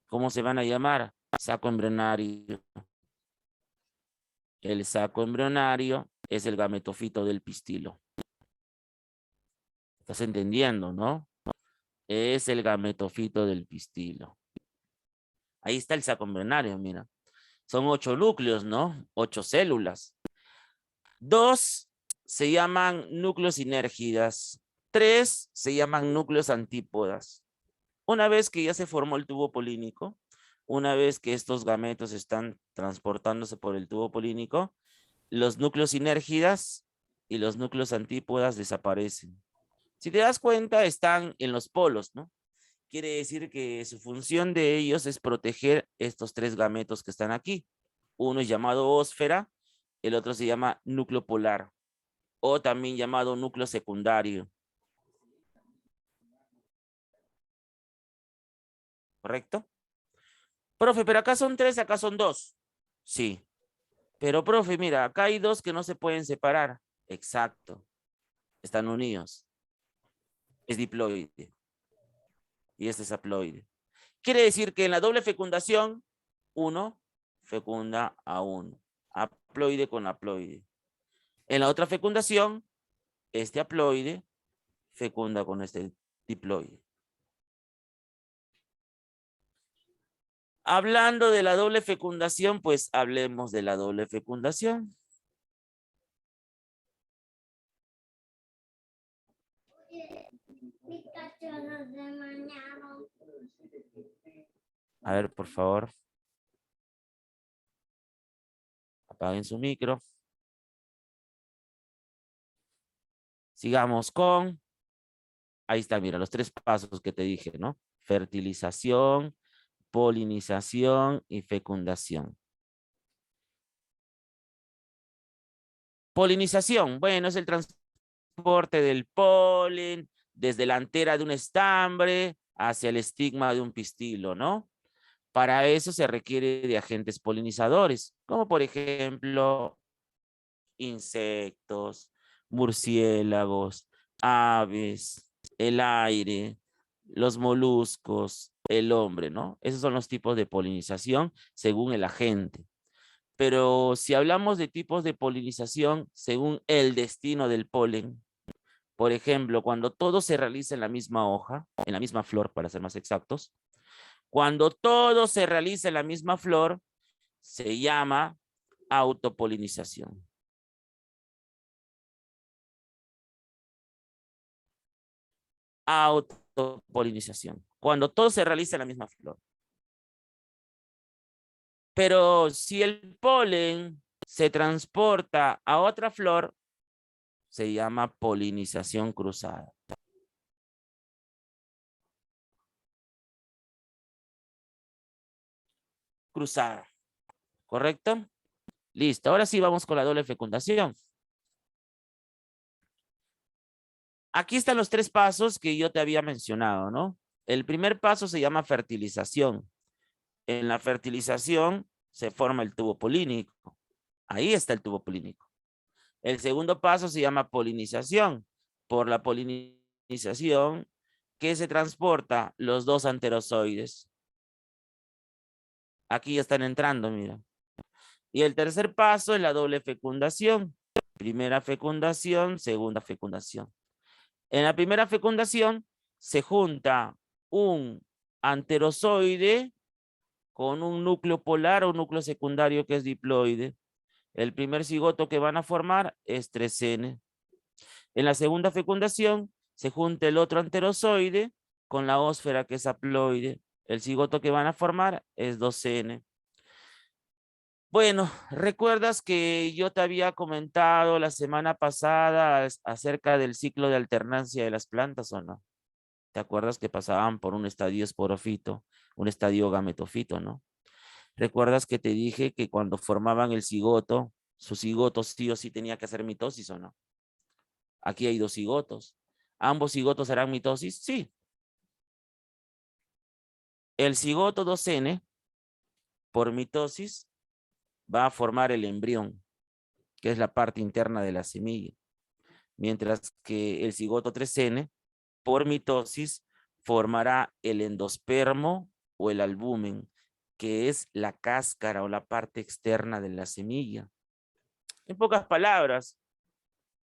Speaker 3: ¿Cómo se van a llamar? Saco embrionario. El saco embrionario es el gametofito del pistilo. ¿Estás entendiendo, no? Es el gametofito del pistilo. Ahí está el saco embrionario, mira. Son 8 núcleos, ¿no? 8 células. 2 se llaman núcleos sinérgidas. 3 se llaman núcleos antípodas. Una vez que ya se formó el tubo polínico, una vez que estos gametos están transportándose por el tubo polínico, los núcleos sinérgidas y los núcleos antípodas desaparecen. Si te das cuenta, están en los polos, ¿no? Quiere decir que su función de ellos es proteger estos 3 gametos que están aquí. Uno es llamado ósfera, el otro se llama núcleo polar, o también llamado núcleo secundario. ¿Correcto? Profe, pero acá son 3, acá son 2. Sí. Pero, profe, mira, acá hay 2 que no se pueden separar. Exacto. Están unidos. Es diploide. Y este es haploide. Quiere decir que en la doble fecundación, 1 fecunda a 1. Haploide con haploide. En la otra fecundación, este haploide fecunda con este diploide. Hablando de la doble fecundación, pues hablemos de la doble fecundación. A ver, por favor. Apaguen su micro. Sigamos con... Ahí está, mira, los 3 pasos que te dije, ¿no? Fertilización, polinización y fecundación. Polinización, bueno, es el transporte del polen desde la antera de un estambre hacia el estigma de un pistilo, ¿no? Para eso se requiere de agentes polinizadores, como por ejemplo insectos, murciélagos, aves, el aire, los moluscos, el hombre, ¿no? Esos son los tipos de polinización según el agente. Pero si hablamos de tipos de polinización según el destino del polen, por ejemplo, cuando todo se realiza en la misma hoja, en la misma flor, para ser más exactos, cuando todo se realiza en la misma flor, se llama autopolinización. Autopolinización. Cuando todo se realiza en la misma flor. Pero si el polen se transporta a otra flor, se llama polinización cruzada. Cruzada. ¿Correcto? Listo. Ahora sí vamos con la doble fecundación. Aquí están los 3 pasos que yo te había mencionado, ¿no? El primer paso se llama fertilización. En la fertilización se forma el tubo polínico. Ahí está el tubo polínico. El segundo paso se llama polinización. Por la polinización que se transporta los 2 anterozoides. Aquí ya están entrando, mira. Y el tercer paso es la doble fecundación. Primera fecundación, segunda fecundación. En la primera fecundación se junta un anterozoide con un núcleo polar o núcleo secundario que es diploide. El primer cigoto que van a formar es 3N. En la segunda fecundación se junta el otro anterozoide con la ósfera que es haploide. El cigoto que van a formar es 2N. Bueno, ¿recuerdas que yo te había comentado la semana pasada acerca del ciclo de alternancia de las plantas o no? ¿Te acuerdas que pasaban por un estadio esporofito, un estadio gametofito, no? ¿Recuerdas que te dije que cuando formaban el cigoto, su cigoto sí o sí tenía que hacer mitosis o no? Aquí hay dos cigotos. ¿Ambos cigotos harán mitosis? Sí. El cigoto 2N, por mitosis, va a formar el embrión, que es la parte interna de la semilla. Mientras que el cigoto 3N, por mitosis, formará el endospermo o el albúmen, que es la cáscara o la parte externa de la semilla. En pocas palabras,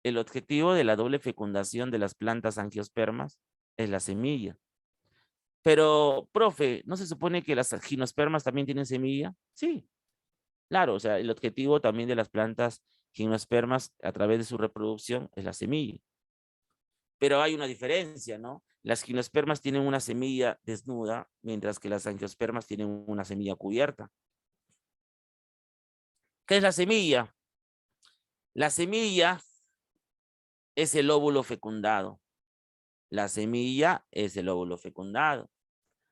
Speaker 3: el objetivo de la doble fecundación de las plantas angiospermas es la semilla. Pero, profe, ¿no se supone que las gimnospermas también tienen semilla? Sí, claro, o sea, el objetivo también de las plantas gimnospermas a través de su reproducción es la semilla. Pero hay una diferencia, ¿no? Las gimnospermas tienen una semilla desnuda, mientras que las angiospermas tienen una semilla cubierta. ¿Qué es la semilla? La semilla es el óvulo fecundado. La semilla es el óvulo fecundado.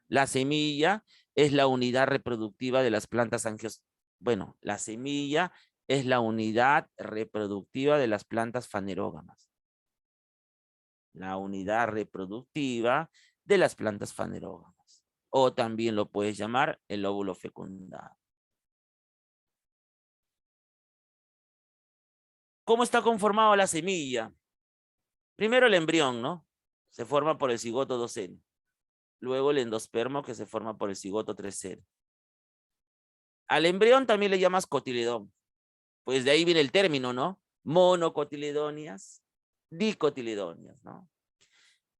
Speaker 3: La semilla es la unidad reproductiva de las plantas Bueno, la semilla es la unidad reproductiva de las plantas fanerógamas. La unidad reproductiva de las plantas fanerógamas. O también lo puedes llamar el óvulo fecundado. ¿Cómo está conformado la semilla? Primero el embrión, ¿no? Se forma por el cigoto 2N. Luego el endospermo que se forma por el cigoto 3N. Al embrión también le llamas cotiledón. Pues de ahí viene el término, ¿no? Monocotiledonias, dicotiledonias, ¿no?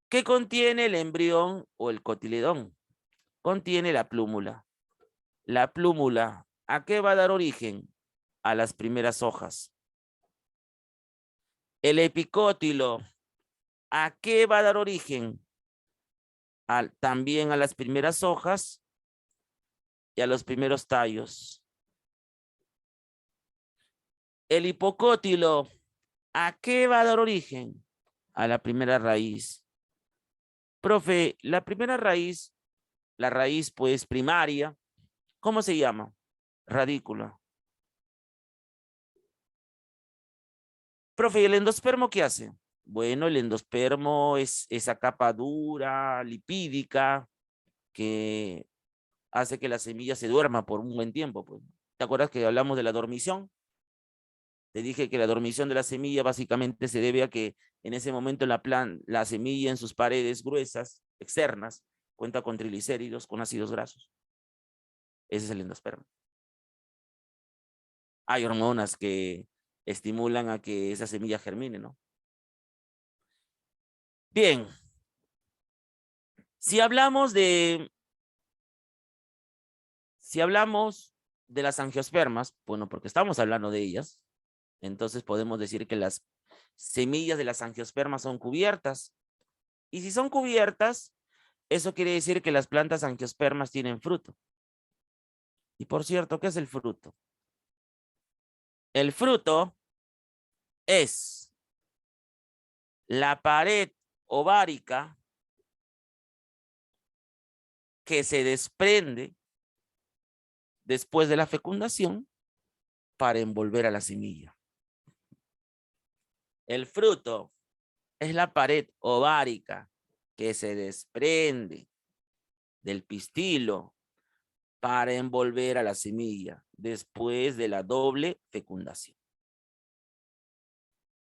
Speaker 3: ¿Qué contiene el embrión o el cotiledón? Contiene la plúmula. La plúmula, ¿a qué va a dar origen? A las primeras hojas. El epicótilo, ¿a qué va a dar origen? También a las primeras hojas y a los primeros tallos. El hipocótilo, ¿a qué va a dar origen? A la primera raíz. Profe, la primera raíz, la raíz pues primaria, ¿cómo se llama? Radícula. Profe, ¿y el endospermo qué hace? Bueno, el endospermo es esa capa dura, lipídica, que hace que la semilla se duerma por un buen tiempo. Pues. ¿Te acuerdas que hablamos de la dormición? Te dije que la dormición de la semilla básicamente se debe a que en ese momento la semilla en sus paredes gruesas, externas, cuenta con triglicéridos, con ácidos grasos. Ese es el endospermo. Hay hormonas que estimulan a que esa semilla germine, ¿no? Bien. Si hablamos de las angiospermas, bueno, porque estamos hablando de ellas, entonces podemos decir que las semillas de las angiospermas son cubiertas. Y si son cubiertas, eso quiere decir que las plantas angiospermas tienen fruto. Y por cierto, ¿qué es el fruto? El fruto es la pared ovárica que se desprende después de la fecundación para envolver a la semilla. El fruto es la pared ovárica que se desprende del pistilo para envolver a la semilla después de la doble fecundación.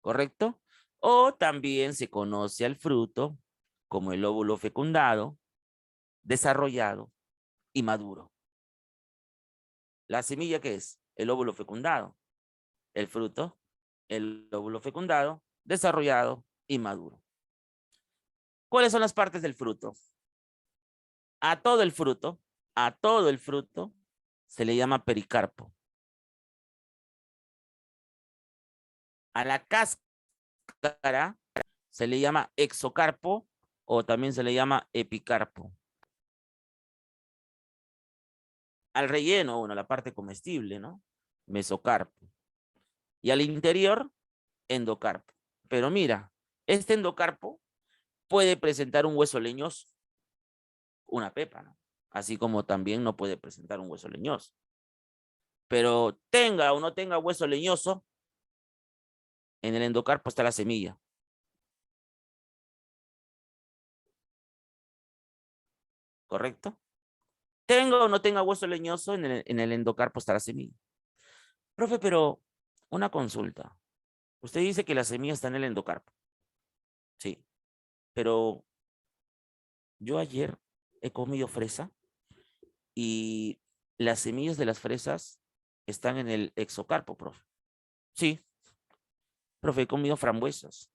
Speaker 3: ¿Correcto? O también se conoce al fruto como el óvulo fecundado, desarrollado y maduro. ¿La semilla qué es? El óvulo fecundado. El fruto, el óvulo fecundado, desarrollado y maduro. ¿Cuáles son las partes del fruto? A todo el fruto se le llama pericarpo. A la cáscara se le llama exocarpo o también se le llama epicarpo. Al relleno, bueno, la parte comestible, ¿no? mesocarpo. Y al interior, endocarpo. Pero mira, este endocarpo puede presentar un hueso leñoso, una pepa, ¿no? Así como también no puede presentar un hueso leñoso. Pero tenga o no tenga hueso leñoso, en el endocarpo está la semilla. ¿Correcto? Tenga o no tenga hueso leñoso, en el endocarpo está la semilla. Profe, pero una consulta. Usted dice que la semilla está en el endocarpo. Sí, pero yo ayer he comido fresa y las semillas de las fresas están en el exocarpo, profe. Sí, profe, he comido frambuesas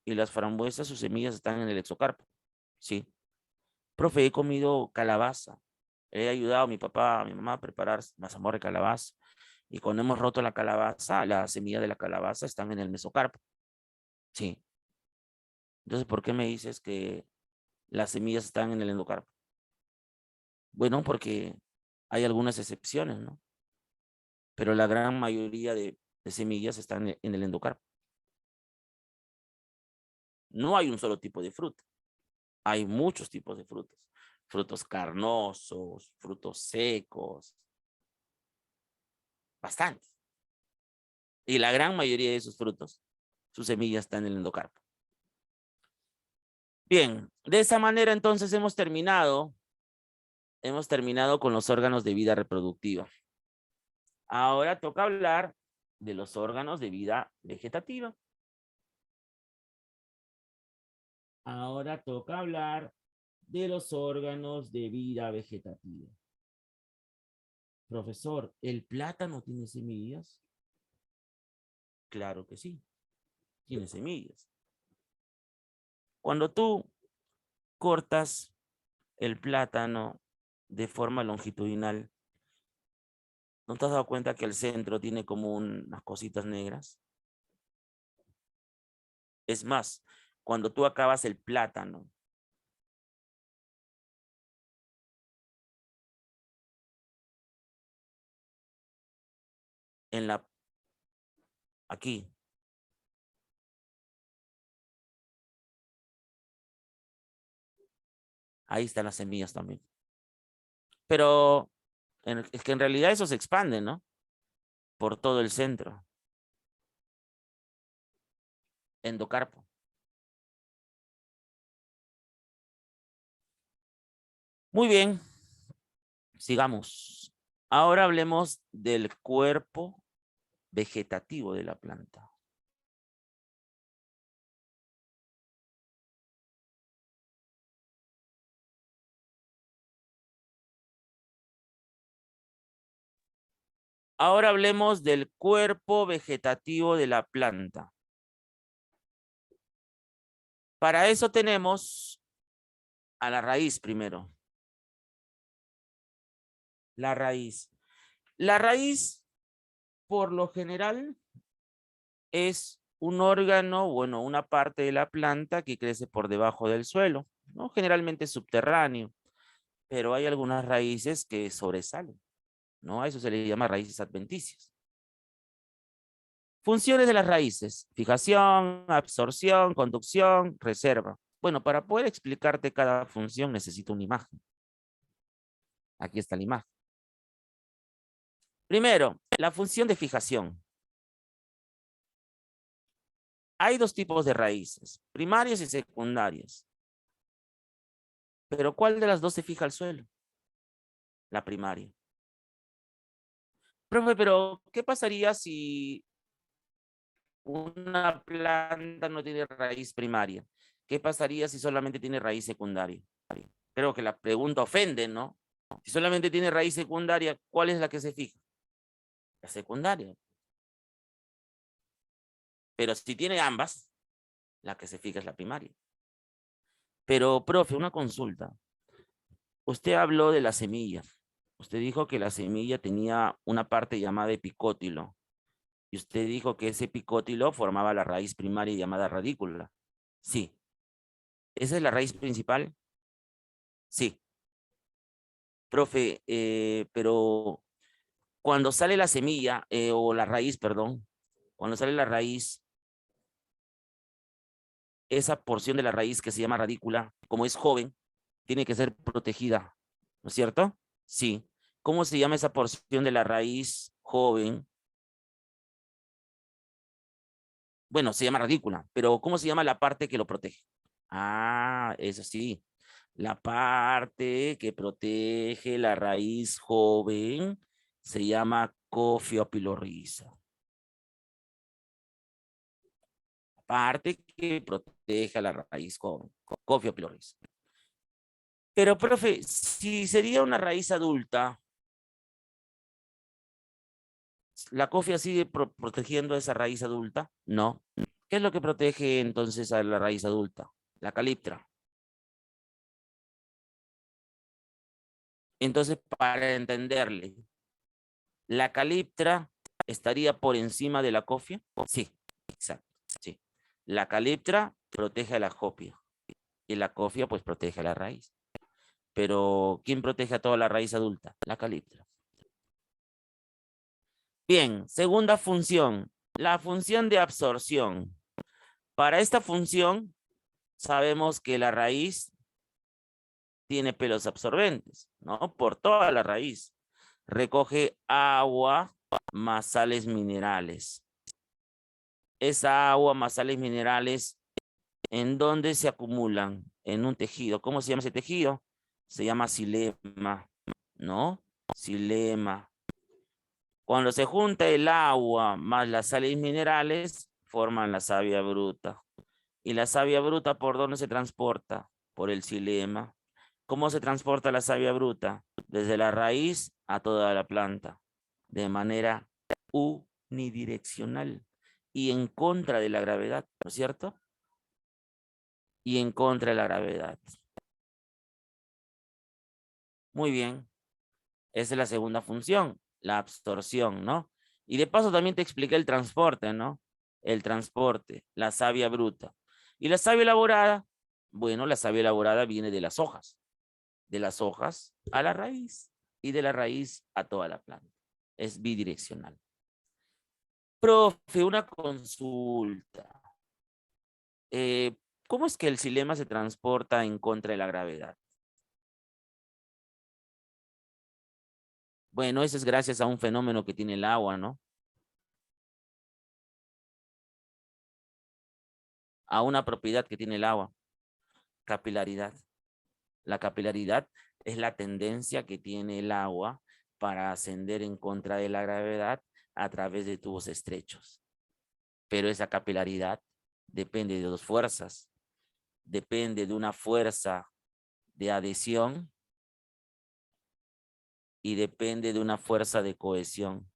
Speaker 3: y las frambuesas, sus semillas están en el exocarpo. Sí. Profe, he comido calabaza. He ayudado a mi papá, a mi mamá a preparar mazamorra de calabaza. Y cuando hemos roto la calabaza, la semilla de la calabaza están en el mesocarpo. Sí. Entonces, ¿por qué me dices que las semillas están en el endocarpo? Bueno, porque hay algunas excepciones, ¿no? Pero la gran mayoría de semillas están en el endocarpo. No hay un solo tipo de fruta. Hay muchos tipos de frutas. Frutos carnosos, frutos secos. Bastante. Y la gran mayoría de esos frutos, sus semillas están en el endocarpo. Bien, de esa manera entonces hemos terminado con los órganos de vida reproductiva. Ahora toca hablar de los órganos de vida vegetativa. Ahora toca hablar de los órganos de vida vegetativa. Profesor, ¿el plátano tiene semillas? Claro que sí, tiene semillas. Cuando tú cortas el plátano de forma longitudinal, ¿no te has dado cuenta que el centro tiene como unas cositas negras? Es más, cuando tú acabas el plátano, aquí, ahí están las semillas también. Pero es que en realidad eso se expande, ¿no? Por todo el centro. Endocarpo. Muy bien, sigamos. Ahora hablemos del cuerpo vegetativo de la planta. Ahora hablemos del cuerpo vegetativo de la planta. Para eso tenemos a la raíz primero. La raíz. La raíz, por lo general, es un órgano, bueno, una parte de la planta que crece por debajo del suelo, ¿no? Generalmente subterráneo, pero hay algunas raíces que sobresalen, ¿no? A eso se le llama raíces adventicias. Funciones de las raíces: fijación, absorción, conducción, reserva. Bueno, para poder explicarte cada función necesito una imagen. Aquí está la imagen. Primero, la función de fijación. Hay dos tipos de raíces, primarias y secundarias. Pero ¿cuál de las dos se fija al suelo? La primaria. Profe, pero ¿qué pasaría si una planta no tiene raíz primaria? ¿Qué pasaría si solamente tiene raíz secundaria? Creo que la pregunta ofende, ¿no? Si solamente tiene raíz secundaria, ¿cuál es la que se fija? La secundaria. Pero si tiene ambas, la que se fija es la primaria. Pero, profe, una consulta. Usted habló de la semilla. Usted dijo que la semilla tenía una parte llamada epicótilo. Y usted dijo que ese epicótilo formaba la raíz primaria llamada radícula. Sí. ¿Esa es la raíz principal? Sí. Profe, pero cuando sale la semilla, o la raíz, perdón, cuando sale la raíz, esa porción de la raíz que se llama radícula, como es joven, tiene que ser protegida, ¿no es cierto? Sí. ¿Cómo se llama esa porción de la raíz joven? Bueno, se llama radícula, pero ¿cómo se llama la parte que lo protege? Ah, eso sí. La parte que protege la raíz joven se llama cofio piloriza. La parte que protege a la raíz joven, cofio piloriza. Pero, profe, si sería una raíz adulta, ¿la cofia sigue protegiendo a esa raíz adulta? No. ¿Qué es lo que protege entonces a la raíz adulta? La caliptra. Entonces, para entenderle, ¿la caliptra estaría por encima de la cofia? Sí, exacto, sí. La caliptra protege a la cofia y la cofia pues protege a la raíz. Pero ¿quién protege a toda la raíz adulta? La caliptra. Bien, segunda función, la función de absorción. Para esta función sabemos que la raíz tiene pelos absorbentes, ¿no? Por toda la raíz. Recoge agua más sales minerales. Esa agua más sales minerales, ¿en dónde se acumulan? En un tejido. ¿Cómo se llama ese tejido? Se llama xilema, ¿no? Xilema. Cuando se junta el agua más las sales minerales, forman la savia bruta. ¿Y la savia bruta por dónde se transporta? Por el xilema. ¿Cómo se transporta la savia bruta? Desde la raíz a toda la planta, de manera unidireccional y en contra de la gravedad, ¿no es cierto? Y en contra de la gravedad. Muy bien. Esa es la segunda función, la absorción, ¿no? Y de paso también te expliqué el transporte, ¿no? El transporte, la savia bruta. ¿Y la savia elaborada? Bueno, la savia elaborada viene de las hojas a la raíz y de la raíz a toda la planta. Es bidireccional. Profe, una consulta. ¿Cómo es que el xilema se transporta en contra de la gravedad? Bueno, eso es gracias a un fenómeno que tiene el agua, ¿no? A una propiedad que tiene el agua, capilaridad. La capilaridad es la tendencia que tiene el agua para ascender en contra de la gravedad a través de tubos estrechos. Pero esa capilaridad depende de dos fuerzas. Depende de una fuerza de adhesión y depende de una fuerza de cohesión.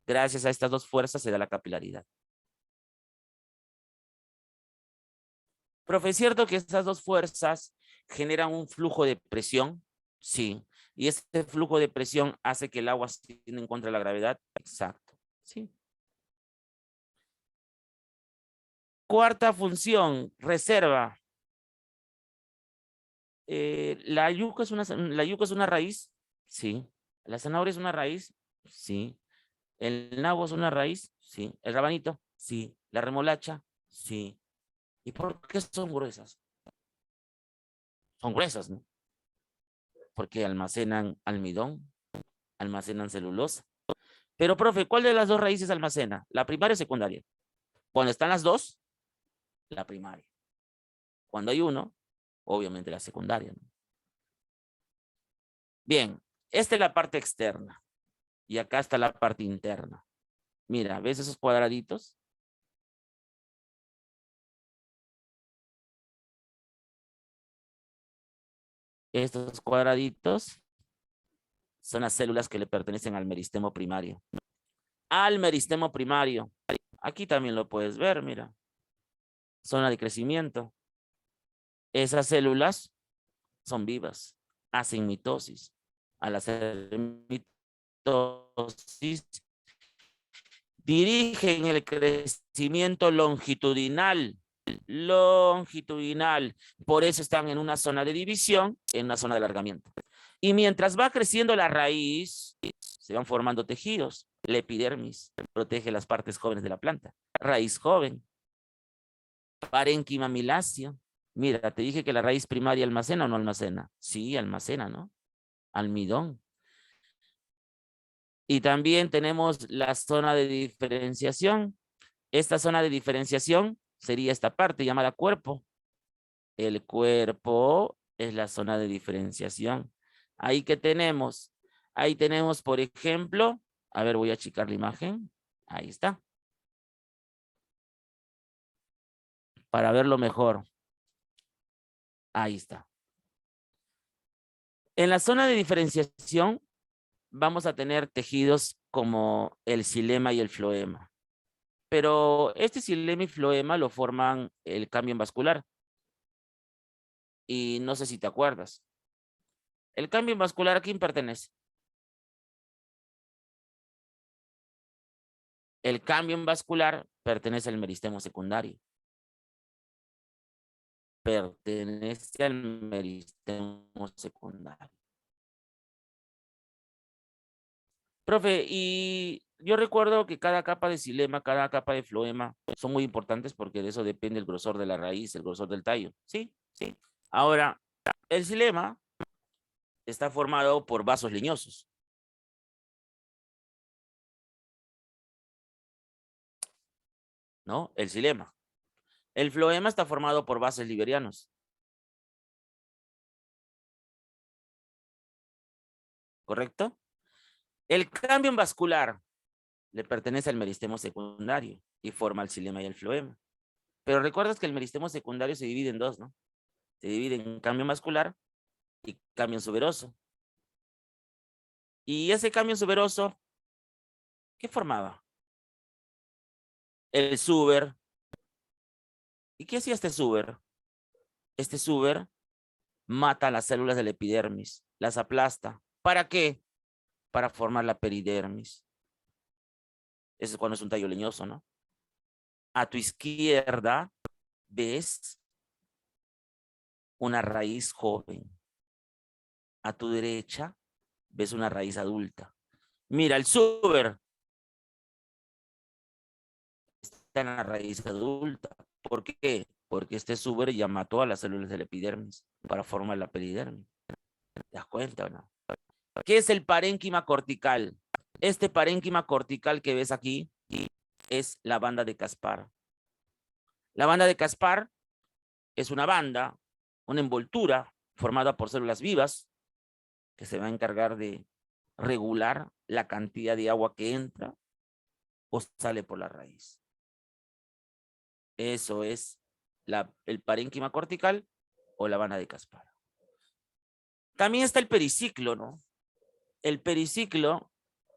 Speaker 3: Gracias a estas dos fuerzas se da la capilaridad. Profe, ¿es cierto que estas dos fuerzas generan un flujo de presión? Sí. ¿Y este flujo de presión hace que el agua se tienda en contra de la gravedad? Exacto. Sí. Cuarta función, reserva. ¿La yuca es una raíz? Sí. ¿La zanahoria es una raíz? Sí. ¿El nabo es una raíz? Sí. ¿El rabanito? Sí. ¿La remolacha? Sí. ¿Y por qué son gruesas? Son gruesas, ¿no? Porque almacenan almidón, almacenan celulosa. Pero, profe, ¿cuál de las dos raíces almacena? ¿La primaria o secundaria? Cuando están las dos, la primaria. Cuando hay uno, obviamente la secundaria, ¿no? Bien, esta es la parte externa. Y acá está la parte interna. Mira, ¿ves esos cuadraditos? Estos cuadraditos son las células que le pertenecen al meristemo primario. Al meristemo primario. Aquí también lo puedes ver, mira. Zona de crecimiento. Esas células son vivas, hacen mitosis. Al hacer mitosis, dirigen el crecimiento longitudinal longitudinal. Por eso están en una zona de división, en una zona de alargamiento. Y mientras va creciendo la raíz, se van formando tejidos. La epidermis protege las partes jóvenes de la planta. Raíz joven. Parénquima miláceo. Mira, te dije que la raíz primaria almacena o no almacena. Sí, almacena, ¿no? Almidón. Y también tenemos la zona de diferenciación. Esta zona de diferenciación sería esta parte llamada cuerpo. El cuerpo es la zona de diferenciación. Ahí que tenemos. Ahí tenemos, por ejemplo, a ver, voy a achicar la imagen. Ahí está. Para verlo mejor. Ahí está. En la zona de diferenciación vamos a tener tejidos como el xilema y el floema. Pero este xilema y floema lo forman el cambio vascular. Y no sé si te acuerdas. ¿El cambio vascular a quién pertenece? El cambio vascular pertenece al meristemo secundario. Pertenece al meristemo secundario. Profe, y yo recuerdo que cada capa de xilema, cada capa de floema son muy importantes porque de eso depende el grosor de la raíz, el grosor del tallo. Sí, sí. Ahora, el xilema está formado por vasos leñosos. ¿No? El xilema. El floema está formado por vasos liberianos. ¿Correcto? El cambio vascular le pertenece al meristemo secundario y forma el xilema y el floema. Pero recuerdas que el meristemo secundario se divide en dos, ¿no? Se divide en cambio vascular y cambio suberoso. Y ese cambio suberoso, ¿qué formaba? El suber. ¿Y qué hacía este suber? Este suber mata las células de la epidermis, las aplasta. ¿Para qué? Para formar la peridermis. Eso es cuando es un tallo leñoso, ¿no? A tu izquierda ves una raíz joven. A tu derecha ves una raíz adulta. Mira, el suber está en la raíz adulta. ¿Por qué? Porque este suber ya mató a las células de la epidermis para formar la peridermis. ¿Te das cuenta o no? ¿Qué es el parénquima cortical? Este parénquima cortical que ves aquí es la banda de Caspar. La banda de Caspar es una banda, una envoltura formada por células vivas que se va a encargar de regular la cantidad de agua que entra o sale por la raíz. Eso es el parénquima cortical o la banda de Caspar. También está el periciclo, ¿no? El periciclo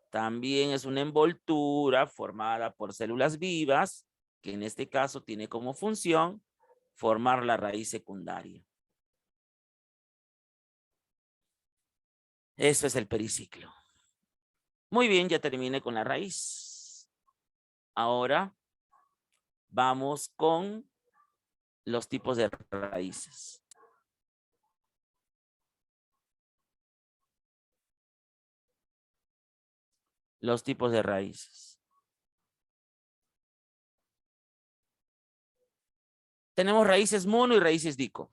Speaker 3: también es una envoltura formada por células vivas que en este caso tiene como función formar la raíz secundaria. Eso es el periciclo. Muy bien, ya terminé con la raíz. Ahora vamos con los tipos de raíces. Los tipos de raíces. Tenemos raíces mono y raíces dico.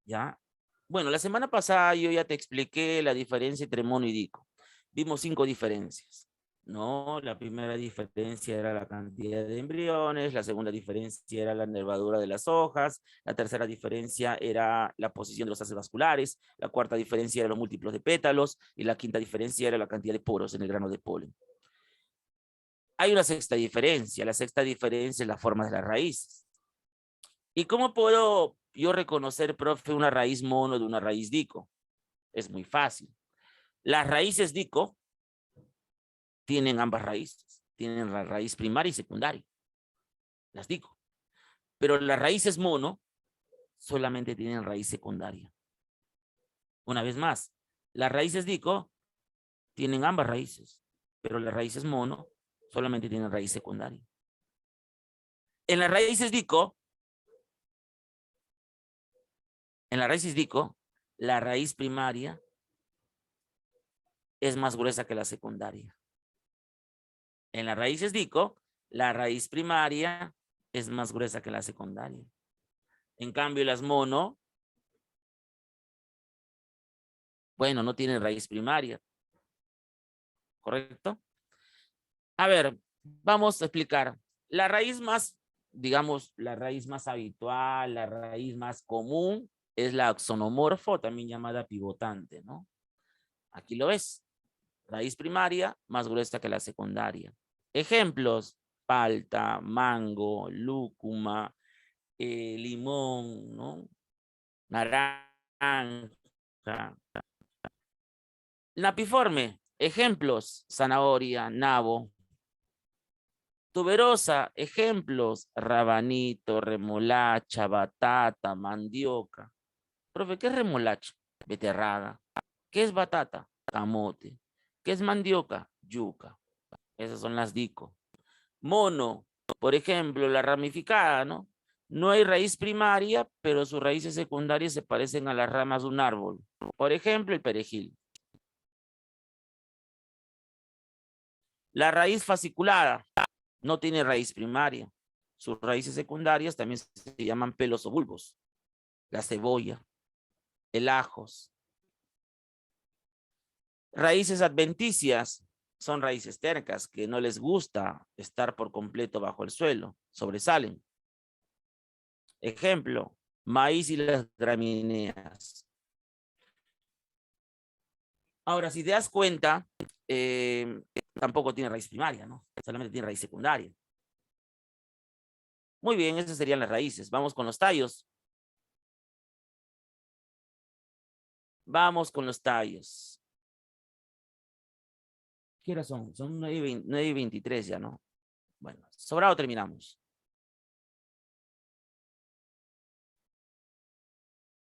Speaker 3: ¿Ya? Bueno, la semana pasada yo ya te expliqué la diferencia entre mono y dico. Vimos 5 diferencias. No, la primera diferencia era la cantidad de embriones, la segunda diferencia era la nervadura de las hojas, la tercera diferencia era la posición de los haces vasculares, la cuarta diferencia era los múltiplos de pétalos y la quinta diferencia era la cantidad de poros en el grano de polen. Hay una sexta diferencia, la sexta diferencia es la forma de las raíces. ¿Y cómo puedo yo reconocer, profe, una raíz mono de una raíz dico? Es muy fácil. Las raíces dico tienen ambas raíces. Tienen la raíz primaria y secundaria. Las dico. Pero las raíces mono solamente tienen raíz secundaria. Una vez más, las raíces dico tienen ambas raíces. Pero las raíces mono solamente tienen raíz secundaria. En las raíces dico, la raíz primaria es más gruesa que la secundaria. En las raíces dico, la raíz primaria es más gruesa que la secundaria. En cambio, las mono, bueno, no tienen raíz primaria. ¿Correcto? A ver, vamos a explicar. La raíz más, digamos, la raíz más habitual, la raíz más común, es la axonomorfo, también llamada pivotante, ¿no? Aquí lo ves. Raíz primaria más gruesa que la secundaria. Ejemplos: palta, mango, lúcuma, limón, ¿no? Naranja. Napiforme. Ejemplos: zanahoria, nabo. Tuberosa. Ejemplos: rabanito, remolacha, batata, mandioca. Profe, ¿qué es remolacha? Beterraga. ¿Qué es batata? Camote. ¿Qué es mandioca? Yuca. Esas son las dico. Mono, por ejemplo, la ramificada, ¿no? No hay raíz primaria, pero sus raíces secundarias se parecen a las ramas de un árbol. Por ejemplo, el perejil. La raíz fasciculada no tiene raíz primaria. Sus raíces secundarias también se llaman pelos o bulbos. La cebolla, el ajos. Raíces adventicias son raíces tercas que no les gusta estar por completo bajo el suelo, sobresalen. Ejemplo: maíz y las gramíneas. Ahora, si te das cuenta, tampoco tiene raíz primaria, ¿no? Solamente tiene raíz secundaria. Muy bien, esas serían las raíces. Vamos con los tallos. Vamos con los tallos. ¿Qué horas son? Son 9:23 ya, ¿no? Bueno, sobrado terminamos.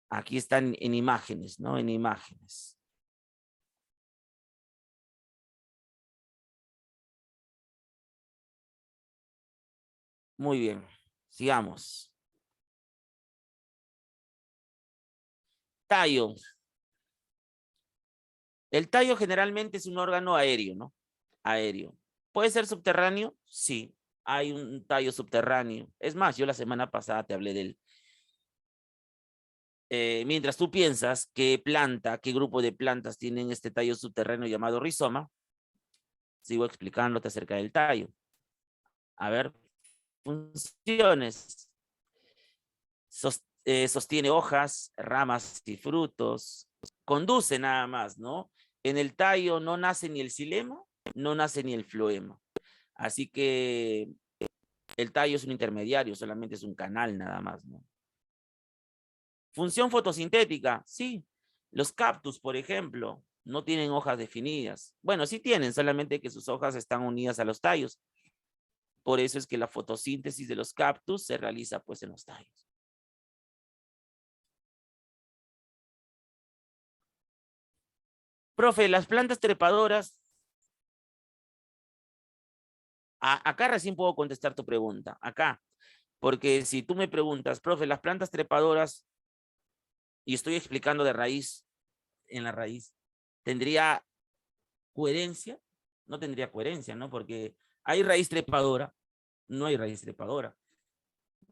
Speaker 3: Aquí están en imágenes, ¿no? En imágenes. Muy bien, sigamos. Tallo. El tallo generalmente es un órgano aéreo, ¿no? Aéreo. ¿Puede ser subterráneo? Sí, hay un tallo subterráneo. Es más, yo la semana pasada te hablé de él. Mientras tú piensas qué planta, qué grupo de plantas tienen este tallo subterráneo llamado rizoma, sigo explicándote acerca del tallo. A ver, funciones. Sostiene hojas, ramas y frutos. Conduce nada más, ¿no? En el tallo no nace ni el xilema, no nace ni el floema. Así que el tallo es un intermediario, solamente es un canal nada más, ¿no? Función fotosintética, sí. Los cactus, por ejemplo, no tienen hojas definidas. Bueno, sí tienen, solamente que sus hojas están unidas a los tallos. Por eso es que la fotosíntesis de los cactus se realiza pues en los tallos. Profe, las plantas trepadoras. Acá recién puedo contestar tu pregunta. Acá. Porque si tú me preguntas, profe, las plantas trepadoras, y estoy explicando de raíz, en la raíz, ¿tendría coherencia? No tendría coherencia, ¿no? Porque hay raíz trepadora, no hay raíz trepadora.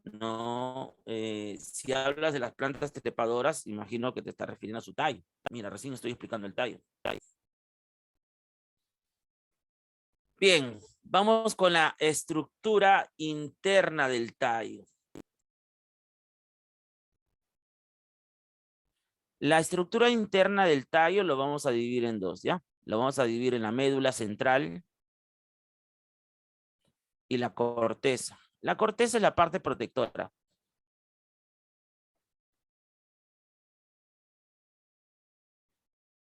Speaker 3: No, si hablas de las plantas trepadoras, imagino que te estás refiriendo a su tallo. Mira, recién estoy explicando el tallo. Bien, vamos con la estructura interna del tallo. La estructura interna del tallo lo vamos a dividir en dos, ¿ya? Lo vamos a dividir en la médula central y la corteza. La corteza es la parte protectora.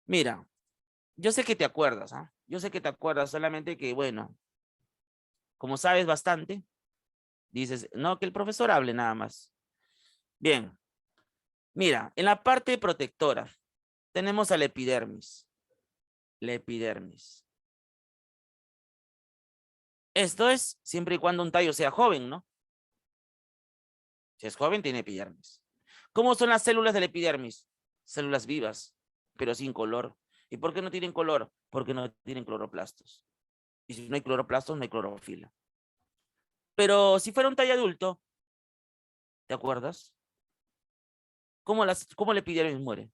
Speaker 3: Mira, yo sé que te acuerdas, ¿ah? Yo sé que te acuerdas, solamente que, bueno, como sabes bastante, dices, no, que el profesor hable nada más. Bien, mira, en la parte protectora tenemos a la epidermis. La epidermis. Esto es siempre y cuando un tallo sea joven, ¿no? Si es joven, tiene epidermis. ¿Cómo son las células del epidermis? Células vivas, pero sin color. ¿Y por qué no tienen color? Porque no tienen cloroplastos. Y si no hay cloroplastos, no hay clorofila. Pero si fuera un tallo adulto, ¿te acuerdas? ¿Cómo la epidermis muere?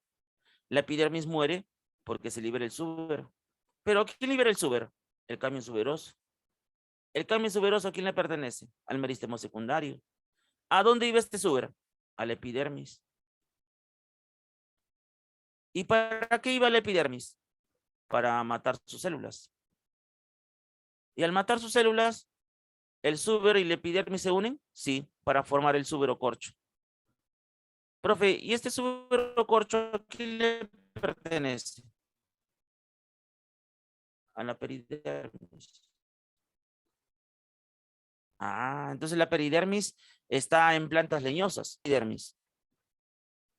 Speaker 3: La epidermis muere porque se libera el súbero. ¿Pero quién libera el súbero? El cambio suberoso. ¿El cambio suberoso a quién le pertenece? Al meristemo secundario. ¿A dónde iba este súbero? A la epidermis. ¿Y para qué iba la epidermis? Para matar sus células. Y al matar sus células, ¿el súbero y la epidermis se unen? Sí, para formar el súbero corcho. Profe, ¿y este súbero corcho a quién le pertenece? A la peridermis. Ah, entonces la peridermis está en plantas leñosas. Epidermis.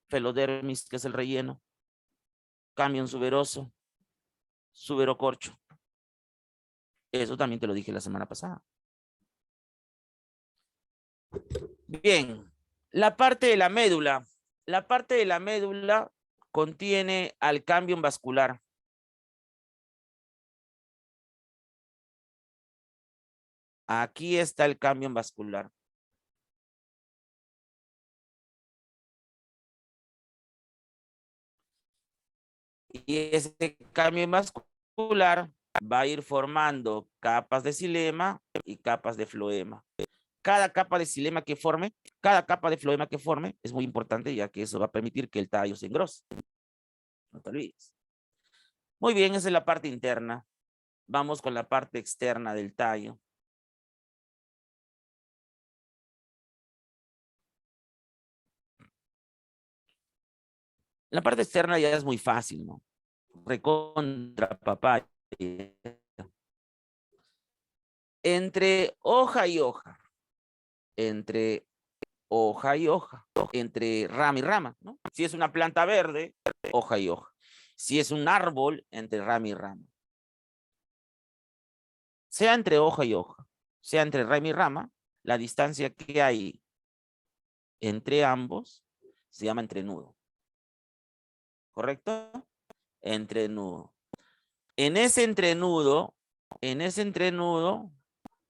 Speaker 3: Felodermis, que es el relleno. Camión suberoso. Súbero corcho. Eso también te lo dije la semana pasada. Bien, la parte de la médula. La parte de la médula contiene al cambium vascular. Aquí está el cambium vascular. Y ese cambio vascular va a ir formando capas de xilema y capas de floema. Cada capa de xilema que forme, cada capa de floema que forme es muy importante, ya que eso va a permitir que el tallo se engrose. No te olvides. Muy bien, esa es la parte interna. Vamos con la parte externa del tallo. La parte externa ya es muy fácil, ¿no? Recontra papá. Entre hoja y hoja. Entre hoja y hoja. Entre rama y rama, ¿no? Si es una planta verde, hoja y hoja. Si es un árbol, entre rama y rama. Sea entre hoja y hoja, sea entre rama y rama, la distancia que hay entre ambos se llama entrenudo. ¿Correcto? Entrenudo. En ese entrenudo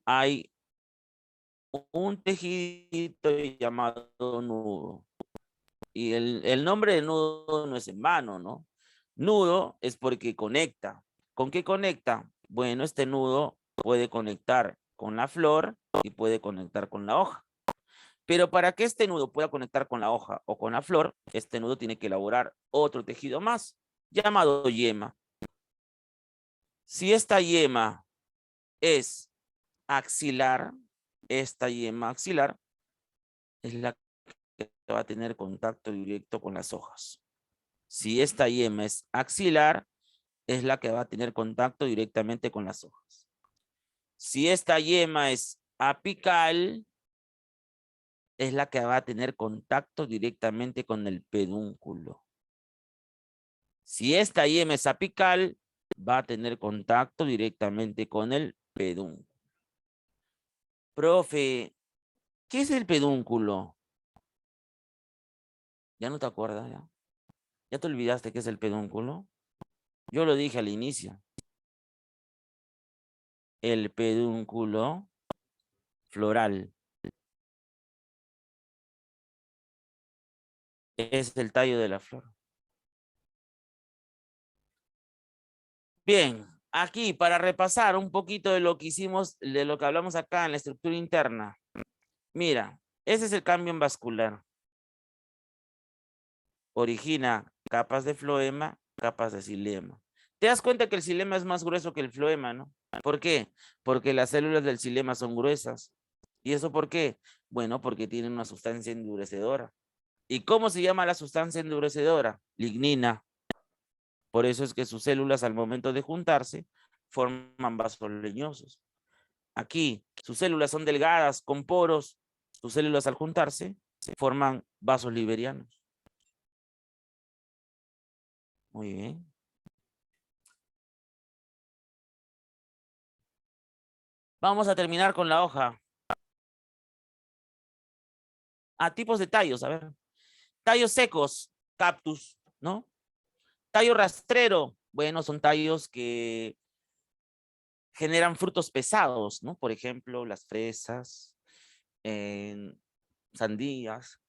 Speaker 3: hay un tejidito llamado nudo. Y el nombre de nudo no es en vano, ¿no? Nudo es porque conecta. ¿Con qué conecta? Bueno, este nudo puede conectar con la flor y puede conectar con la hoja. Pero para que este nudo pueda conectar con la hoja o con la flor, este nudo tiene que elaborar otro tejido más, llamado yema. Si esta yema es axilar, esta yema axilar es la que va a tener contacto directo con las hojas. Si esta yema es axilar, es la que va a tener contacto directamente con las hojas. Si esta yema es apical, es la que va a tener contacto directamente con el pedúnculo. Si esta yema es apical, va a tener contacto directamente con el pedúnculo. Profe, ¿qué es el pedúnculo? ¿Ya no te acuerdas? ¿Ya te olvidaste qué es el pedúnculo? Yo lo dije al inicio. El pedúnculo floral es el tallo de la flor. Bien, aquí para repasar un poquito de lo que hicimos, de lo que hablamos acá en la estructura interna. Mira, ese es el cambio vascular. Origina capas de floema, capas de xilema. Te das cuenta que el xilema es más grueso que el floema, ¿no? ¿Por qué? Porque las células del xilema son gruesas. ¿Y eso por qué? Bueno, porque tienen una sustancia endurecedora. ¿Y cómo se llama la sustancia endurecedora? Lignina. Por eso es que sus células al momento de juntarse forman vasos leñosos. Aquí, sus células son delgadas, con poros. Sus células al juntarse forman vasos liberianos. Muy bien. Vamos a terminar con la hoja. tipos de tallos, a ver. Tallos secos, cactus, ¿no? Tallo rastrero, bueno, son tallos que generan frutos pesados, ¿no? Por ejemplo, las fresas, sandías,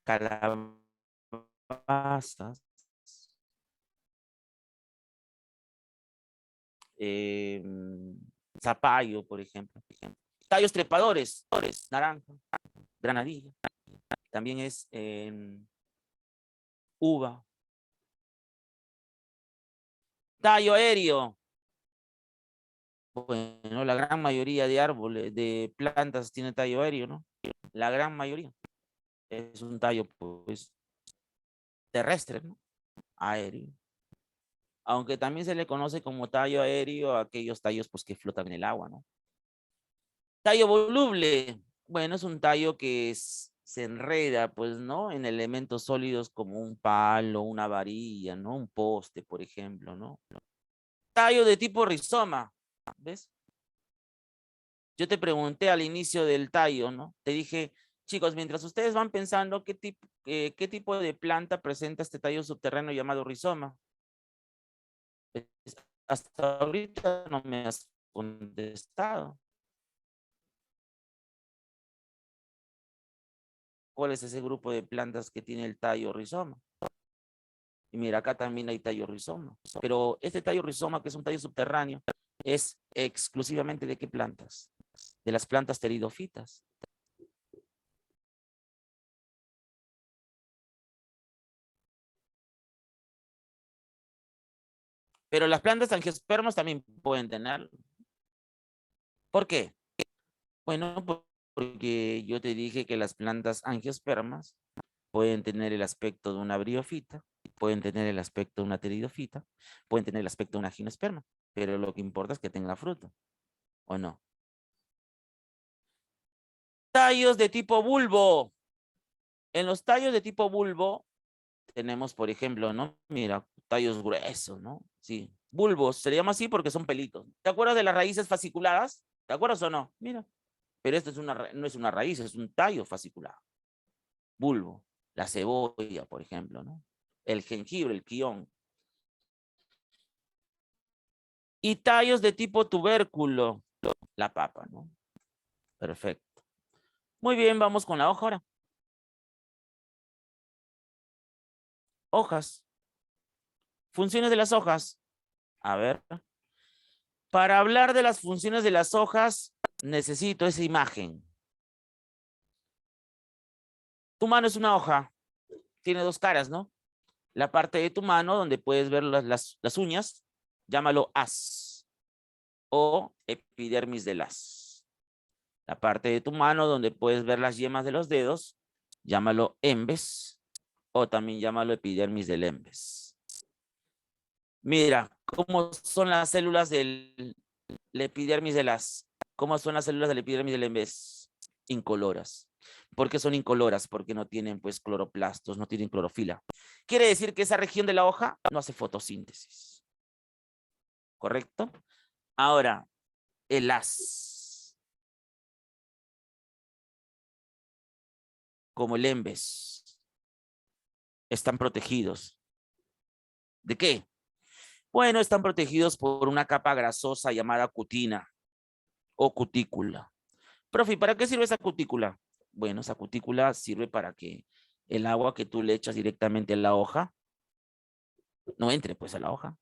Speaker 3: calabazas, zapallo, por ejemplo. Tallos trepadores, naranja, granadilla. También es uva. Tallo aéreo. Bueno, la gran mayoría de árboles, de plantas tiene tallo aéreo, ¿no? La gran mayoría. Es un tallo, pues, terrestre, ¿no? Aéreo. Aunque también se le conoce como tallo aéreo a aquellos tallos, pues, que flotan en el agua, ¿no? Tallo voluble. Bueno, es un tallo que se enreda, pues, ¿no? En elementos sólidos como un palo, una varilla, ¿no? Un poste, por ejemplo, ¿no? Tallo de tipo rizoma, ¿ves? Yo te pregunté al inicio del tallo, ¿no? Te dije, chicos, mientras ustedes van pensando qué tipo de planta presenta este tallo subterráneo llamado rizoma. Pues, hasta ahorita no me has contestado. ¿Cuál es ese grupo de plantas que tiene el tallo rizoma? Y mira, acá también hay tallo rizoma. Pero este tallo rizoma, que es un tallo subterráneo, es exclusivamente de qué plantas? De las plantas pteridofitas. Pero las plantas angiospermas también pueden tener. ¿Por qué? Bueno, porque yo te dije que las plantas angiospermas pueden tener el aspecto de una briofita, pueden tener el aspecto de una pteridofita, pueden tener el aspecto de una gimnosperma, pero lo que importa es que tenga fruto, ¿o no? Tallos de tipo bulbo. En los tallos de tipo bulbo tenemos, por ejemplo, ¿no? Mira, tallos gruesos, ¿no? Sí, bulbos, se le llama así porque son pelitos. ¿Te acuerdas de las raíces fasciculadas? ¿Te acuerdas o no? Mira, pero esto no es una raíz, es un tallo fasciculado. Bulbo, la cebolla, por ejemplo, ¿no? El jengibre, el quión. Y tallos de tipo tubérculo, la papa, ¿no? Perfecto. Muy bien, vamos con la hoja ahora. Hojas. Funciones de las hojas. A ver. Para hablar de las funciones de las hojas, necesito esa imagen. Tu mano es una hoja. Tiene dos caras, ¿no? La parte de tu mano donde puedes ver las uñas, llámalo haz o epidermis del haz. La parte de tu mano donde puedes ver las yemas de los dedos, llámalo embes o también llámalo epidermis del embes. Mira, ¿cómo son las células del epidermis del haz? ¿Cómo son las células del epidermis del embes? Incoloras. ¿Por qué son incoloras? Porque no tienen, pues, cloroplastos, no tienen clorofila. Quiere decir que esa región de la hoja no hace fotosíntesis. ¿Correcto? Ahora, el haz, como el embes, están protegidos. ¿De qué? Bueno, están protegidos por una capa grasosa llamada cutina o cutícula. Profe, ¿para qué sirve esa cutícula? Bueno, esa cutícula sirve para que el agua que tú le echas directamente a la hoja no entre, pues, a la hoja.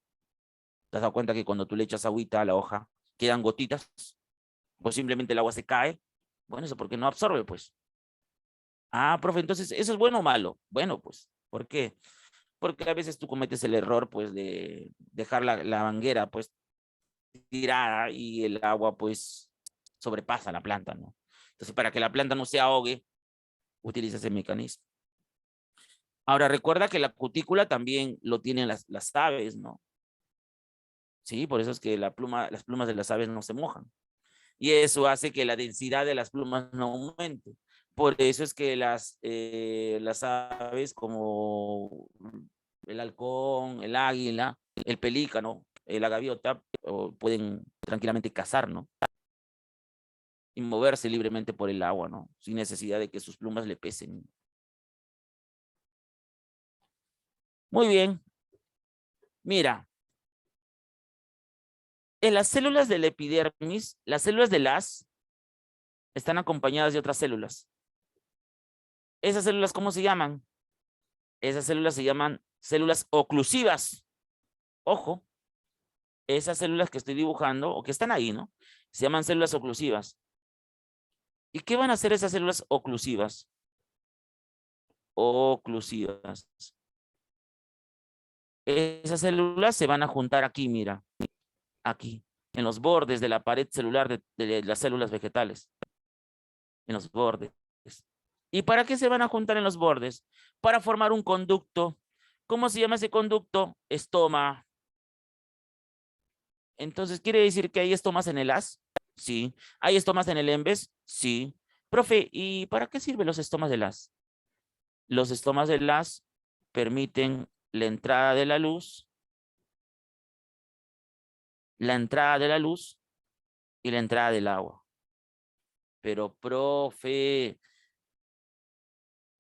Speaker 3: ¿Te has dado cuenta que cuando tú le echas agüita a la hoja quedan gotitas? Pues simplemente el agua se cae. Bueno, eso porque no absorbe, pues. Ah, profe, entonces, ¿eso es bueno o malo? Bueno, pues, ¿por qué? Porque a veces tú cometes el error, pues, de dejar la manguera, pues, tirada y el agua, pues, sobrepasa la planta, ¿no? Entonces, para que la planta no se ahogue, utiliza ese mecanismo. Ahora, recuerda que la cutícula también lo tienen las aves, ¿no? Sí, por eso es que las plumas de las aves no se mojan. Y eso hace que la densidad de las plumas no aumente. Por eso es que las aves como el halcón, el águila, el pelícano, la gaviota, pueden tranquilamente cazar, ¿no? y moverse libremente por el agua, ¿no? Sin necesidad de que sus plumas le pesen. Muy bien. Mira, en las células del epidermis, las células de las están acompañadas de otras células. ¿Esas células cómo se llaman? Esas células se llaman células oclusivas. Ojo, esas células que estoy dibujando o que están ahí, ¿no? Se llaman células oclusivas. ¿Y qué van a hacer esas células oclusivas? Oclusivas. Esas células se van a juntar aquí, mira, aquí, en los bordes de la pared celular de las células vegetales. En los bordes. ¿Y para qué se van a juntar en los bordes? Para formar un conducto. ¿Cómo se llama ese conducto? Estoma. Entonces, ¿quiere decir que hay estomas en el haz? Sí. ¿Hay estomas en el embés? Sí. Profe, ¿y para qué sirven los estomas del haz? Los estomas del haz permiten la entrada de la luz, y la entrada del agua. Pero, profe,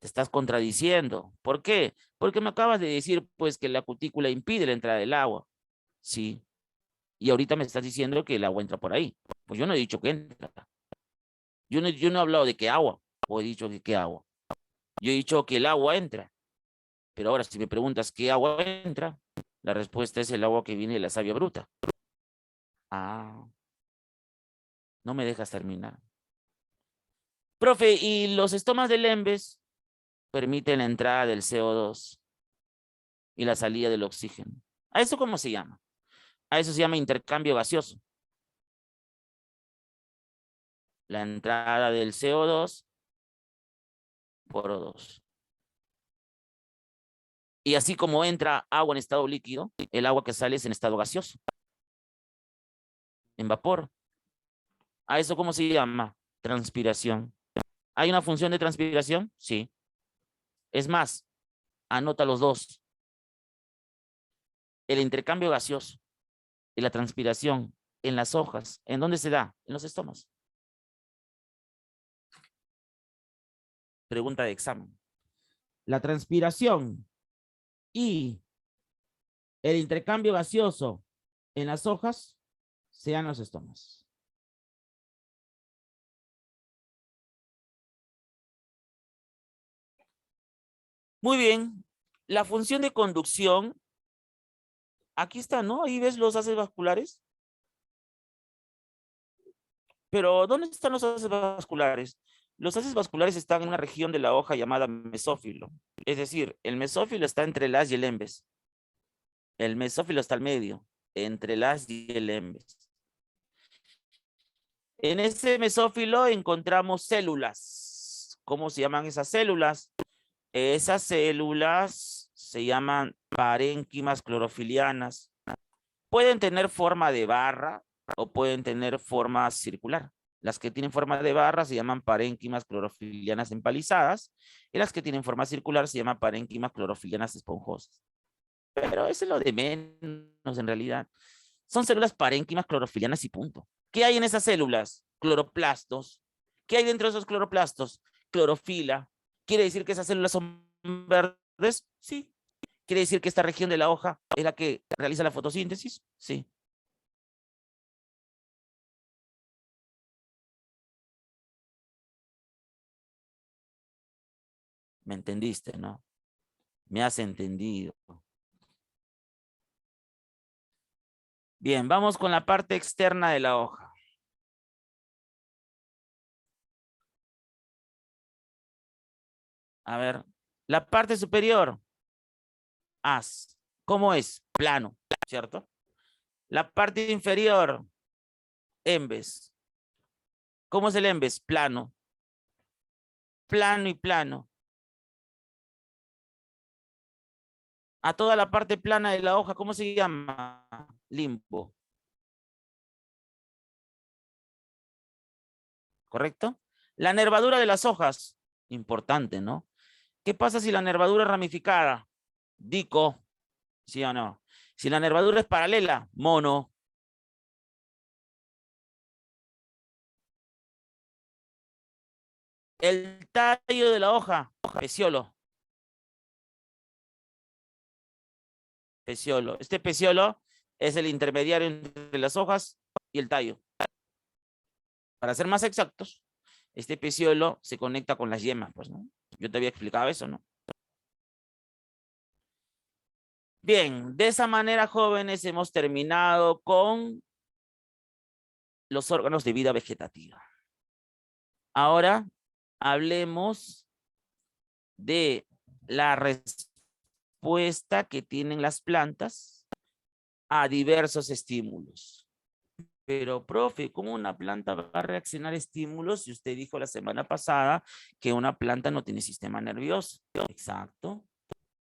Speaker 3: te estás contradiciendo. ¿Por qué? Porque me acabas de decir, pues, que la cutícula impide la entrada del agua. Sí. Y ahorita me estás diciendo que el agua entra por ahí. Pues yo no he dicho que entra. Yo no he hablado de qué agua. O he dicho que qué agua. Yo he dicho que el agua entra. Pero ahora, si me preguntas qué agua entra, la respuesta es el agua que viene de la savia bruta. Ah, no me dejas terminar. Profe, ¿y los estomas del embés permiten la entrada del CO2 y la salida del oxígeno? ¿A eso cómo se llama? A eso se llama intercambio gaseoso. La entrada del CO2 por O2. Y así como entra agua en estado líquido, el agua que sale es en estado gaseoso, en vapor. ¿A eso cómo se llama? Transpiración. ¿Hay una función de transpiración? Sí. Es más, anota los dos. El intercambio gaseoso y la transpiración en las hojas. ¿En dónde se da? En los estomas. Pregunta de examen. La transpiración y el intercambio gaseoso en las hojas se dan en los estomas. Muy bien. La función de conducción, aquí está, ¿no? Ahí ves los haces vasculares. Pero, ¿dónde están los haces vasculares? Los haces vasculares están en una región de la hoja llamada mesófilo. Es decir, el mesófilo está entre el haz y el embés. El mesófilo está al medio, entre el haz y el embés. En ese mesófilo encontramos células. ¿Cómo se llaman esas células? Esas células se llaman parénquimas clorofilianas. Pueden tener forma de barra o pueden tener forma circular. Las que tienen forma de barra se llaman parénquimas clorofilianas empalizadas y las que tienen forma circular se llaman parénquimas clorofilianas esponjosas. Pero eso es lo de menos en realidad. Son células parénquimas clorofilianas y punto. ¿Qué hay en esas células? Cloroplastos. ¿Qué hay dentro de esos cloroplastos? Clorofila. ¿Quiere decir que esas células son verdes? Sí. ¿Quiere decir que esta región de la hoja es la que realiza la fotosíntesis? Sí. ¿Me entendiste, no? Me has entendido. Bien, vamos con la parte externa de la hoja. A ver, la parte superior, haz. ¿Cómo es? Plano, ¿cierto? La parte inferior, embés. ¿Cómo es el embés? Plano. Plano y plano. A toda la parte plana de la hoja, ¿cómo se llama? Limbo. ¿Correcto? La nervadura de las hojas, importante, ¿no? ¿Qué pasa si la nervadura es ramificada? Dico, ¿sí o no? Si la nervadura es paralela, mono. El tallo de la hoja, peciolo. Peciolo. Este peciolo es el intermediario entre las hojas y el tallo. Para ser más exactos, este peciolo se conecta con las yemas, pues, ¿no? Yo te había explicado eso, ¿no? Bien, de esa manera, jóvenes, hemos terminado con los órganos de vida vegetativa. Ahora hablemos de la respuesta que tienen las plantas a diversos estímulos. Pero, profe, ¿cómo una planta va a reaccionar a estímulos si usted dijo la semana pasada que una planta no tiene sistema nervioso? Exacto.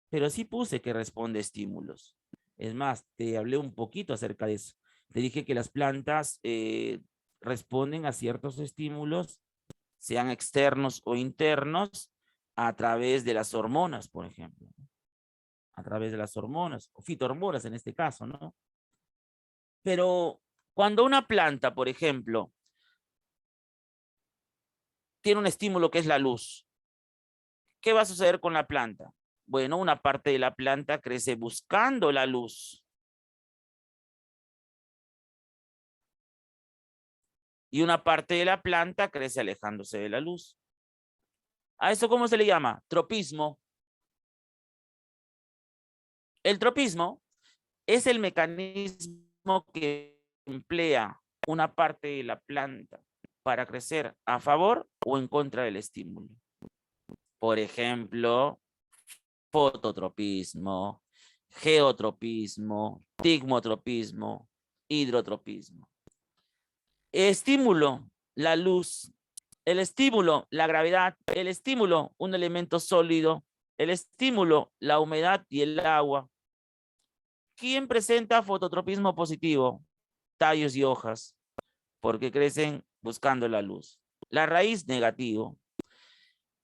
Speaker 3: Pero sí puse que responde a estímulos. Es más, te hablé un poquito acerca de eso. Te dije que las plantas responden a ciertos estímulos, sean externos o internos, a través de las hormonas, por ejemplo. A través de las hormonas, o fitohormonas en este caso, ¿no? Pero cuando una planta, por ejemplo, tiene un estímulo que es la luz, ¿qué va a suceder con la planta? Bueno, una parte de la planta crece buscando la luz. Y una parte de la planta crece alejándose de la luz. ¿A eso cómo se le llama? Tropismo. El tropismo es el mecanismo que emplea una parte de la planta para crecer a favor o en contra del estímulo. Por ejemplo, fototropismo, geotropismo, tigmotropismo, hidrotropismo. Estímulo, la luz. El estímulo, la gravedad. El estímulo, un elemento sólido. El estímulo, la humedad y el agua. ¿Quién presenta fototropismo positivo? Tallos y hojas, porque crecen buscando la luz. La raíz, negativo.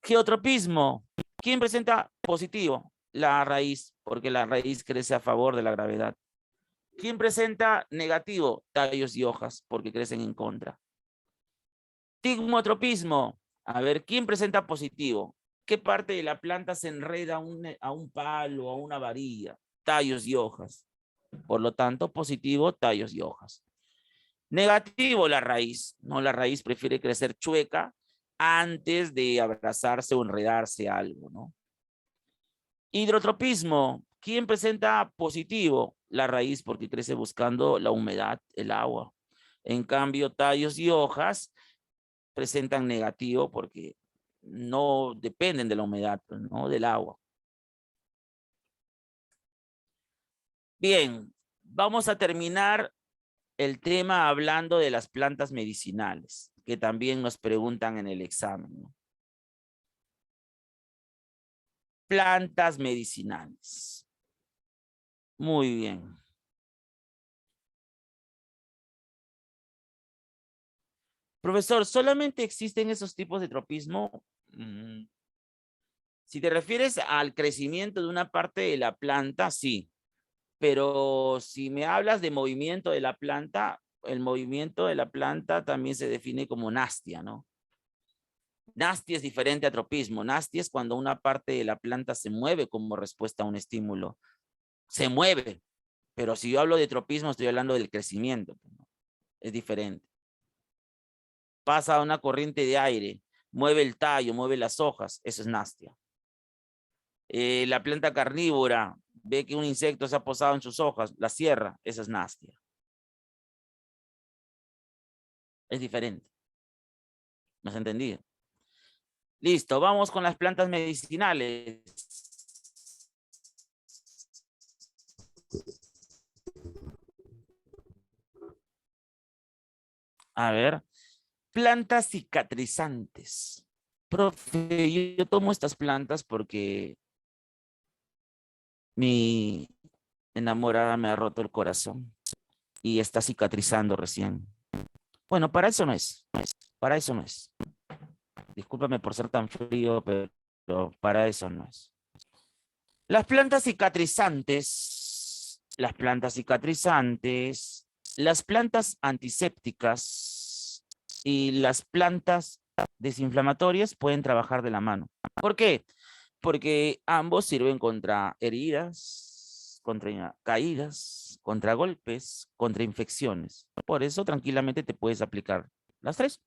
Speaker 3: Geotropismo. ¿Quién presenta positivo? La raíz, porque la raíz crece a favor de la gravedad. ¿Quién presenta negativo? Tallos y hojas, porque crecen en contra. Tigmotropismo. A ver, ¿quién presenta positivo? ¿Qué parte de la planta se enreda a un palo, a una varilla? Tallos y hojas. Por lo tanto, positivo, tallos y hojas. Negativo, la raíz. No, la raíz prefiere crecer chueca antes de abrazarse o enredarse a algo, ¿no? Hidrotropismo. ¿Quién presenta positivo? La raíz, porque crece buscando la humedad, el agua. En cambio, tallos y hojas presentan negativo porque no dependen de la humedad, ¿no? Del agua. Bien, vamos a terminar el tema hablando de las plantas medicinales, que también nos preguntan en el examen, ¿no? Plantas medicinales. Muy bien. Profesor, ¿solamente existen esos tipos de tropismo? Si te refieres al crecimiento de una parte de la planta, sí. Pero si me hablas de movimiento de la planta, el movimiento de la planta también se define como nastia, ¿no? Nastia es diferente a tropismo. Nastia es cuando una parte de la planta se mueve como respuesta a un estímulo. Se mueve. Pero si yo hablo de tropismo, estoy hablando del crecimiento, ¿no? Es diferente. Pasa una corriente de aire, mueve el tallo, mueve las hojas, eso es nastia. La planta carnívora ve que un insecto se ha posado en sus hojas, la cierra, eso es nastia. Es diferente. ¿Me has entendido? Listo, vamos con las plantas medicinales. A ver, plantas cicatrizantes. Profe, yo tomo estas plantas porque mi enamorada me ha roto el corazón y está cicatrizando recién. Bueno, para eso no es. Para eso no es. Discúlpame por ser tan frío, pero para eso no es. Las plantas cicatrizantes, las plantas antisépticas y las plantas desinflamatorias pueden trabajar de la mano. ¿Por qué? Porque ambos sirven contra heridas, contra caídas, contra golpes, contra infecciones. Por eso tranquilamente te puedes aplicar las tres.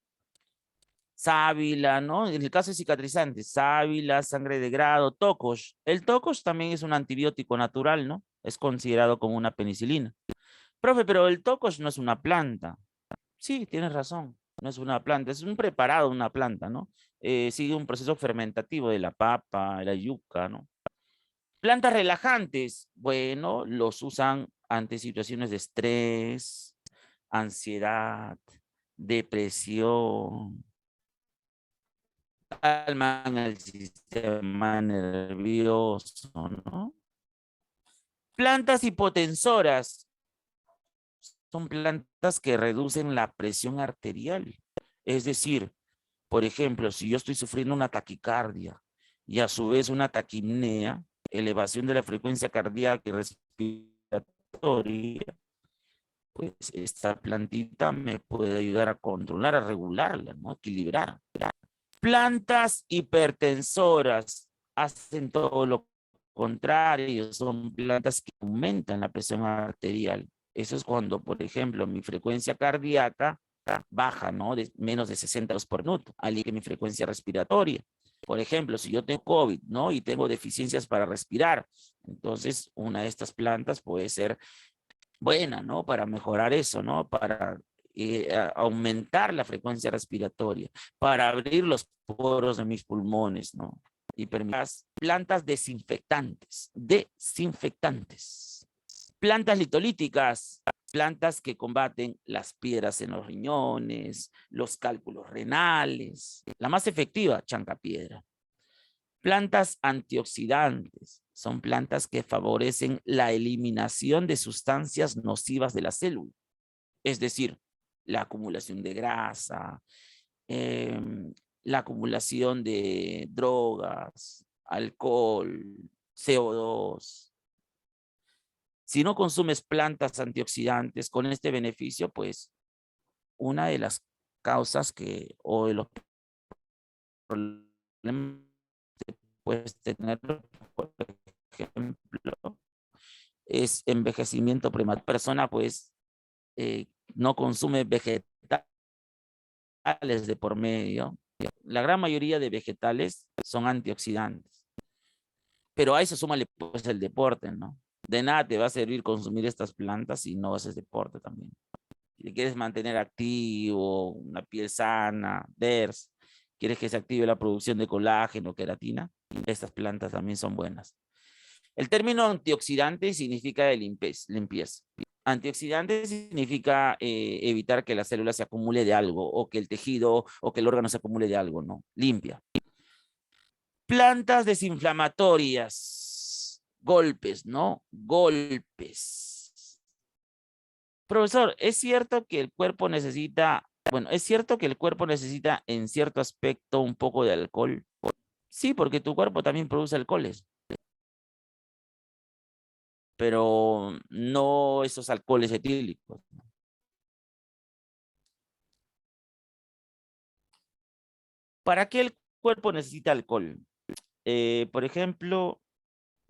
Speaker 3: Sábila, ¿no? En el caso de cicatrizantes, sábila, sangre de grado, tocos. El tocos también es un antibiótico natural, ¿no? Es considerado como una penicilina. Profe, pero el tocos no es una planta. Sí, tienes razón, no es una planta, es un preparado de una planta, ¿no? Sigue un proceso fermentativo de la papa, de la yuca, ¿no? Plantas relajantes, bueno, los usan ante situaciones de estrés, ansiedad, depresión, calman el sistema nervioso, ¿no? Plantas hipotensoras son plantas que reducen la presión arterial. Es decir, por ejemplo, si yo estoy sufriendo una taquicardia y a su vez una taquipnea, elevación de la frecuencia cardíaca y respiratoria, pues esta plantita me puede ayudar a controlar, a regularla, ¿no? Equilibrar. Plantas hipertensoras hacen todo lo contrario, son plantas que aumentan la presión arterial. Eso es cuando, por ejemplo, mi frecuencia cardíaca baja, ¿no? De menos de 60 por minuto, al igual que mi frecuencia respiratoria. Por ejemplo, si yo tengo COVID, ¿no? Y tengo deficiencias para respirar, entonces una de estas plantas puede ser buena, ¿no? Para mejorar eso, ¿no? Para aumentar la frecuencia respiratoria, para abrir los poros de mis pulmones, ¿no? Y permitir plantas desinfectantes, plantas litolíticas, plantas que combaten las piedras en los riñones, los cálculos renales. La más efectiva, chancapiedra. Plantas antioxidantes son plantas que favorecen la eliminación de sustancias nocivas de la célula. Es decir, la acumulación de grasa, la acumulación de drogas, alcohol, CO2. Si no consumes plantas antioxidantes con este beneficio, pues una de las causas o de los problemas que puedes tener, por ejemplo, es envejecimiento prematuro. La persona pues no consume vegetales de por medio. La gran mayoría de vegetales son antioxidantes. Pero a eso súmale pues el deporte, ¿no? De nada te va a servir consumir estas plantas si no haces deporte también. Si te quieres mantener activo, una piel sana, DERS, quieres que se active la producción de colágeno, queratina, estas plantas también son buenas. El término antioxidante significa limpieza. Antioxidante significa evitar que la célula se acumule de algo, o que el tejido, o que el órgano se acumule de algo, ¿no? Limpia. Plantas desinflamatorias. Golpes, ¿no? Golpes. Profesor, ¿es cierto que el cuerpo necesita, es cierto que el cuerpo necesita en cierto aspecto un poco de alcohol? Sí, porque tu cuerpo también produce alcoholes. Pero no esos alcoholes etílicos. ¿Para qué el cuerpo necesita alcohol? Por ejemplo,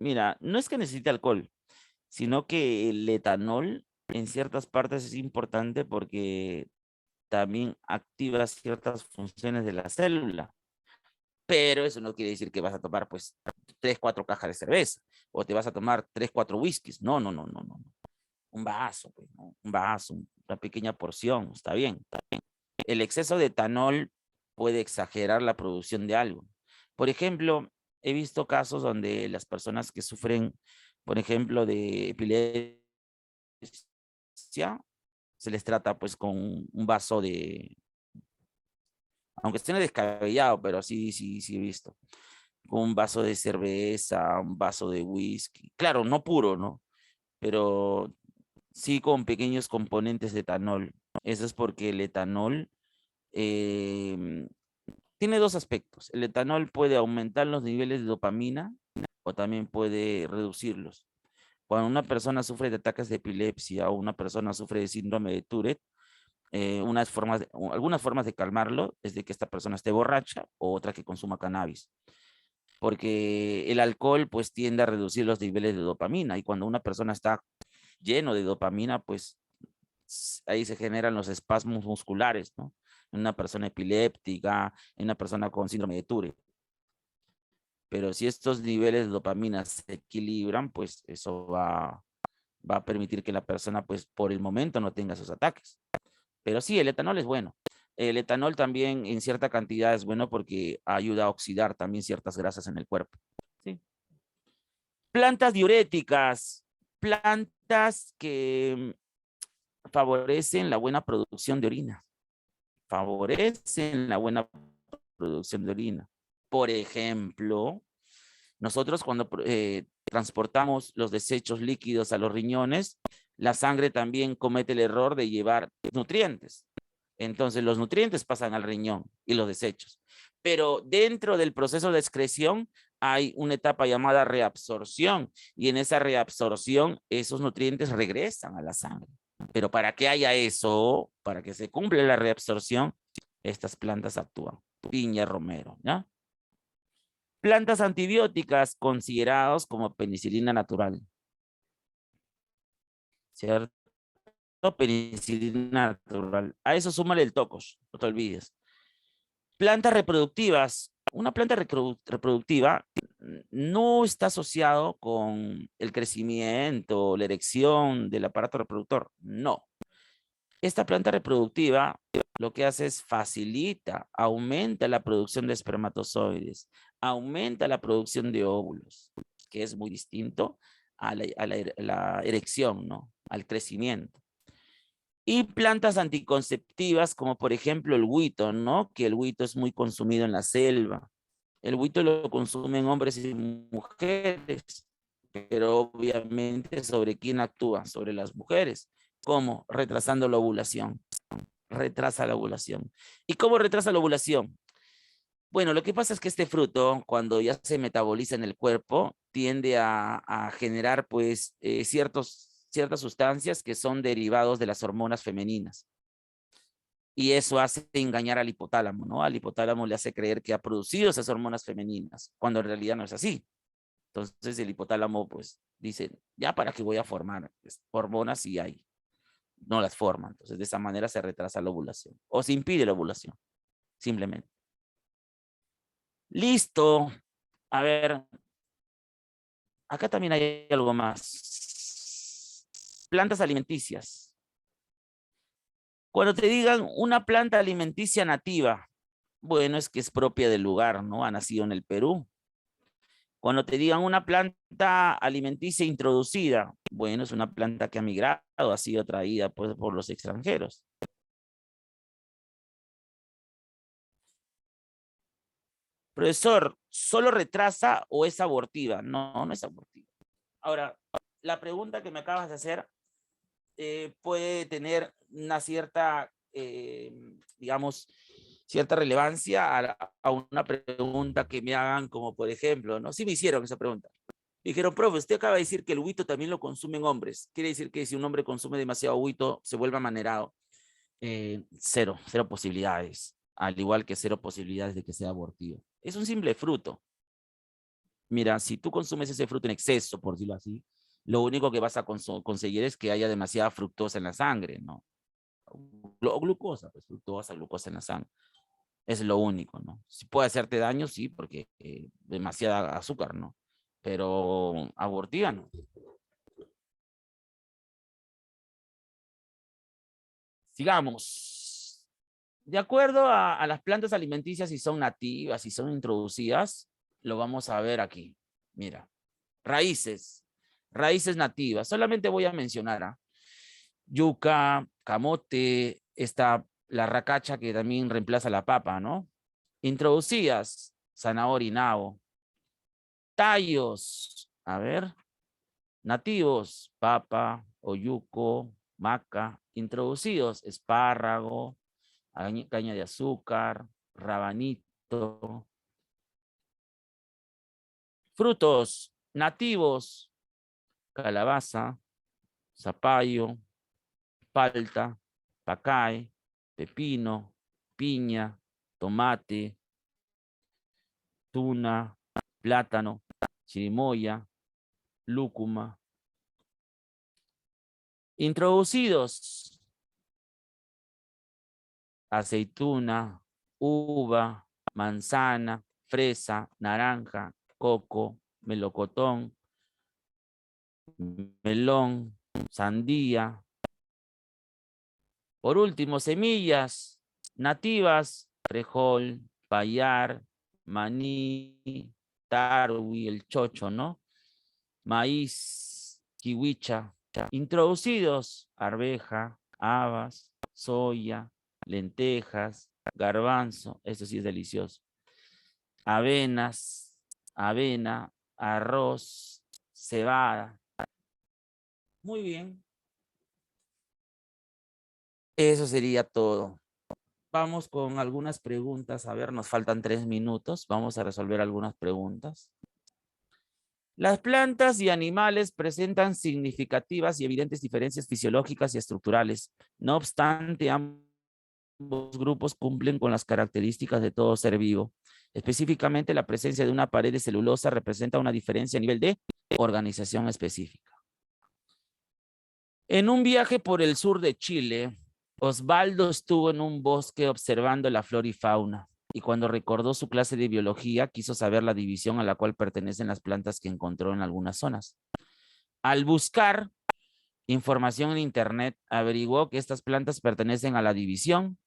Speaker 3: mira, no es que necesite alcohol, sino que el etanol en ciertas partes es importante porque también activa ciertas funciones de la célula. Pero eso no quiere decir que vas a tomar pues 3, 4 cajas de cerveza o te vas a tomar 3, 4 whiskies. No. Un vaso, pues, ¿no? Un vaso, una pequeña porción, está bien. El exceso de etanol puede exagerar la producción de algo. Por ejemplo, he visto casos donde las personas que sufren, por ejemplo, de epilepsia, se les trata pues con un vaso de, aunque esté descabellado, pero sí he visto, con un vaso de cerveza, un vaso de whisky. Claro, no puro, ¿no? Pero sí con pequeños componentes de etanol. Eso es porque el etanol tiene dos aspectos. El etanol puede aumentar los niveles de dopamina o también puede reducirlos. Cuando una persona sufre de ataques de epilepsia o una persona sufre de síndrome de Tourette, algunas formas de calmarlo es de que esta persona esté borracha o otra que consuma cannabis. Porque el alcohol pues tiende a reducir los niveles de dopamina y cuando una persona está lleno de dopamina, pues ahí se generan los espasmos musculares, ¿no? En una persona epiléptica, en una persona con síndrome de Tourette. Pero si estos niveles de dopamina se equilibran, pues eso va a permitir que la persona, pues por el momento no tenga esos ataques. Pero sí, el etanol es bueno. El etanol también en cierta cantidad es bueno porque ayuda a oxidar también ciertas grasas en el cuerpo. ¿Sí? Plantas diuréticas, plantas que favorecen la buena producción de orina. Favorecen la buena producción de orina. Por ejemplo, nosotros cuando transportamos los desechos líquidos a los riñones, la sangre también comete el error de llevar nutrientes. Entonces los nutrientes pasan al riñón y los desechos. Pero dentro del proceso de excreción hay una etapa llamada reabsorción y en esa reabsorción esos nutrientes regresan a la sangre. Pero para que haya eso, para que se cumpla la reabsorción, estas plantas actúan. Piña, romero, ¿ya? Plantas antibióticas consideradas como penicilina natural. ¿Cierto? Penicilina natural. A eso súmale el tocos, no te olvides. Plantas reproductivas. Una planta reproductiva no está asociado con el crecimiento, la erección del aparato reproductor. No. Esta planta reproductiva lo que hace es facilita, aumenta la producción de espermatozoides, aumenta la producción de óvulos, que es muy distinto a la erección, ¿no? Al crecimiento. Y plantas anticonceptivas, como por ejemplo el huito, ¿no? Que el huito es muy consumido en la selva. El huito lo consumen hombres y mujeres, pero obviamente ¿sobre quién actúa? Sobre las mujeres. ¿Cómo? Retrasando la ovulación. Retrasa la ovulación. ¿Y cómo retrasa la ovulación? Bueno, lo que pasa es que este fruto, cuando ya se metaboliza en el cuerpo, tiende a generar pues ciertas sustancias que son derivados de las hormonas femeninas. Y eso hace engañar al hipotálamo, ¿no? Al hipotálamo le hace creer que ha producido esas hormonas femeninas, cuando en realidad no es así. Entonces el hipotálamo pues dice, ya para qué voy a formar hormonas si hay, no las forma. Entonces de esa manera se retrasa la ovulación o se impide la ovulación, simplemente. Listo. A ver, acá también hay algo más. Plantas alimenticias. Cuando te digan una planta alimenticia nativa, bueno, es que es propia del lugar, ¿no? Ha nacido en el Perú. Cuando te digan una planta alimenticia introducida, bueno, es una planta que ha migrado, ha sido traída pues, por los extranjeros. Profesor, ¿solo retrasa o es abortiva? No, no es abortiva. Ahora, la pregunta que me acabas de hacer puede tener una cierta, digamos, cierta relevancia a una pregunta que me hagan, como por ejemplo, ¿no? Sí me hicieron esa pregunta. Dijeron, profe, usted acaba de decir que el huito también lo consumen hombres. Quiere decir que si un hombre consume demasiado huito, se vuelve amanerado. Cero posibilidades. Al igual que cero posibilidades de que sea abortivo. Es un simple fruto. Mira, si tú consumes ese fruto en exceso, por decirlo así, lo único que vas a conseguir es que haya demasiada fructosa en la sangre, ¿no? O glucosa, pues glucosa en la sangre. Es lo único, ¿no? Si puede hacerte daño, sí, porque demasiada azúcar, ¿no? Pero abortiva, ¿no? Sigamos. De acuerdo a las plantas alimenticias, si son nativas, si son introducidas, lo vamos a ver aquí. Mira, raíces nativas. Solamente voy a mencionar yuca, camote, la racacha que también reemplaza la papa, ¿no? Introducidas, zanahoria y nabo. Tallos, a ver, nativos, papa, oyuco, maca. Introducidos, espárrago, caña de azúcar, rabanito. Frutos nativos, calabaza, zapallo, palta, pacay, pepino, piña, tomate, tuna, plátano, chirimoya, lúcuma. Introducidos: aceituna, uva, manzana, fresa, naranja, coco, melocotón, melón, sandía. Por último, semillas nativas: frejol, payar, maní, tarwi, el chocho, ¿no? Maíz, kiwicha. Introducidos: arveja, habas, soya, lentejas, garbanzo, eso sí es delicioso. Avenas, avena, arroz, cebada. Muy bien. Eso sería todo. Vamos con algunas preguntas. A ver, nos faltan 3 minutos. Vamos a resolver algunas preguntas. Las plantas y animales presentan significativas y evidentes diferencias fisiológicas y estructurales. No obstante, ambos grupos cumplen con las características de todo ser vivo. Específicamente, la presencia de una pared de celulosa representa una diferencia a nivel de organización específica. En un viaje por el sur de Chile, Osvaldo estuvo en un bosque observando la flora y fauna, y cuando recordó su clase de biología, quiso saber la división a la cual pertenecen las plantas que encontró en algunas zonas. Al buscar información en internet, averiguó que estas plantas pertenecen a la división,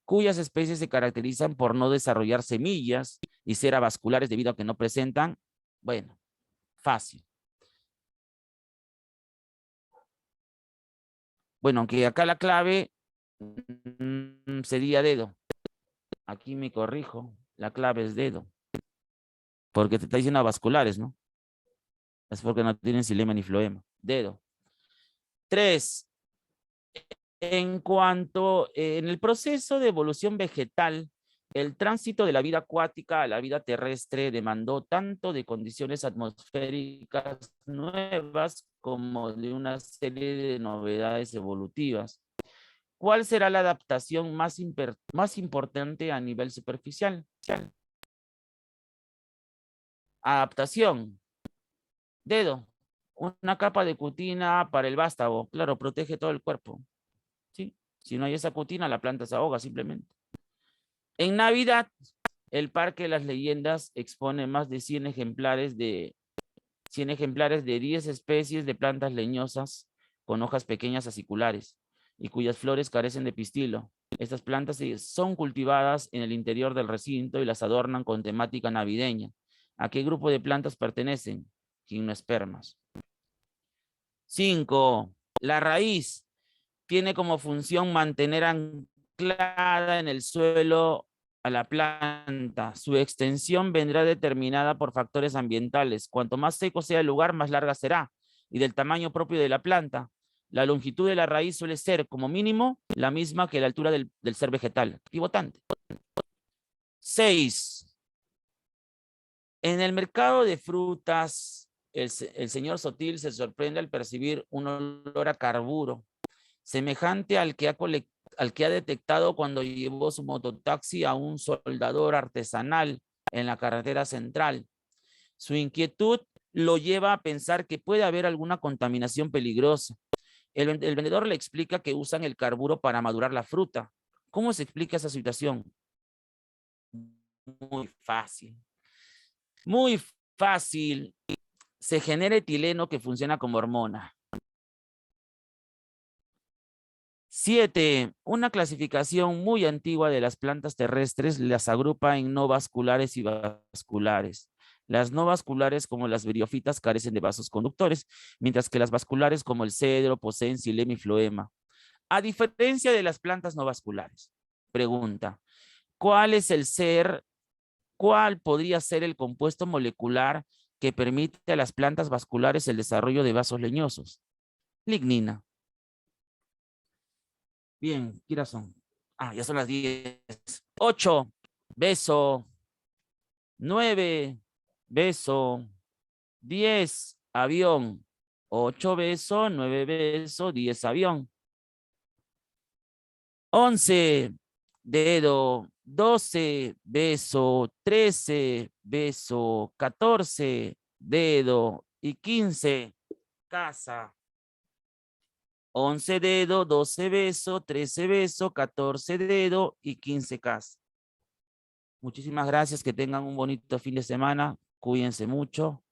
Speaker 3: cuyas especies se caracterizan por no desarrollar semillas y ser avasculares debido a que no presentan, bueno, fácil. Bueno, aunque acá la clave sería dedo. Aquí me corrijo, la clave es dedo. Porque te está diciendo avasculares, ¿no? Es porque no tienen xilema ni floema. Dedo. 3. En el proceso de evolución vegetal, el tránsito de la vida acuática a la vida terrestre demandó tanto de condiciones atmosféricas nuevas como de una serie de novedades evolutivas. ¿Cuál será la adaptación más importante a nivel superficial? Adaptación. Dedo. Una capa de cutina para el vástago. Claro, protege todo el cuerpo. ¿Sí? Si no hay esa cutina, la planta se ahoga simplemente. En Navidad, el Parque de las Leyendas expone más de 100 ejemplares de 10 especies de plantas leñosas con hojas pequeñas aciculares y cuyas flores carecen de pistilo. Estas plantas son cultivadas en el interior del recinto y las adornan con temática navideña. ¿A qué grupo de plantas pertenecen? Gimnospermas. 5. La raíz tiene como función mantener anclada en el suelo a la planta. Su extensión vendrá determinada por factores ambientales. Cuanto más seco sea el lugar, más larga será. Y del tamaño propio de la planta. La longitud de la raíz suele ser, como mínimo, la misma que la altura del ser vegetal. Pivotante. 6. En el mercado de frutas, el señor Sotil se sorprende al percibir un olor a carburo, semejante al que ha detectado cuando llevó su mototaxi a un soldador artesanal en la carretera central. Su inquietud lo lleva a pensar que puede haber alguna contaminación peligrosa. El vendedor le explica que usan el carburo para madurar la fruta. ¿Cómo se explica esa situación? Muy fácil. Muy fácil. Se genera etileno que funciona como hormona. 7. Una clasificación muy antigua de las plantas terrestres las agrupa en no vasculares y vasculares. Las no vasculares, como las briófitas, carecen de vasos conductores, mientras que las vasculares, como el cedro, poseen xilema y floema. A diferencia de las plantas no vasculares. Pregunta: ¿cuál podría ser el compuesto molecular que permite a las plantas vasculares el desarrollo de vasos leñosos? Lignina. Bien, ¿qué horas son? Ya son las 10. 8, beso. 9, beso. 10, avión. 8, beso. 9, beso. 10, avión. 11, dedo, 12, beso, 13, beso, 14, dedo y 15, casa. 11 dedo, 12 beso, 13 beso, 14 dedo y 15 casa. Muchísimas gracias, que tengan un bonito fin de semana, cuídense mucho.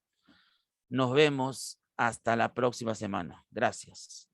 Speaker 3: Nos vemos hasta la próxima semana. Gracias.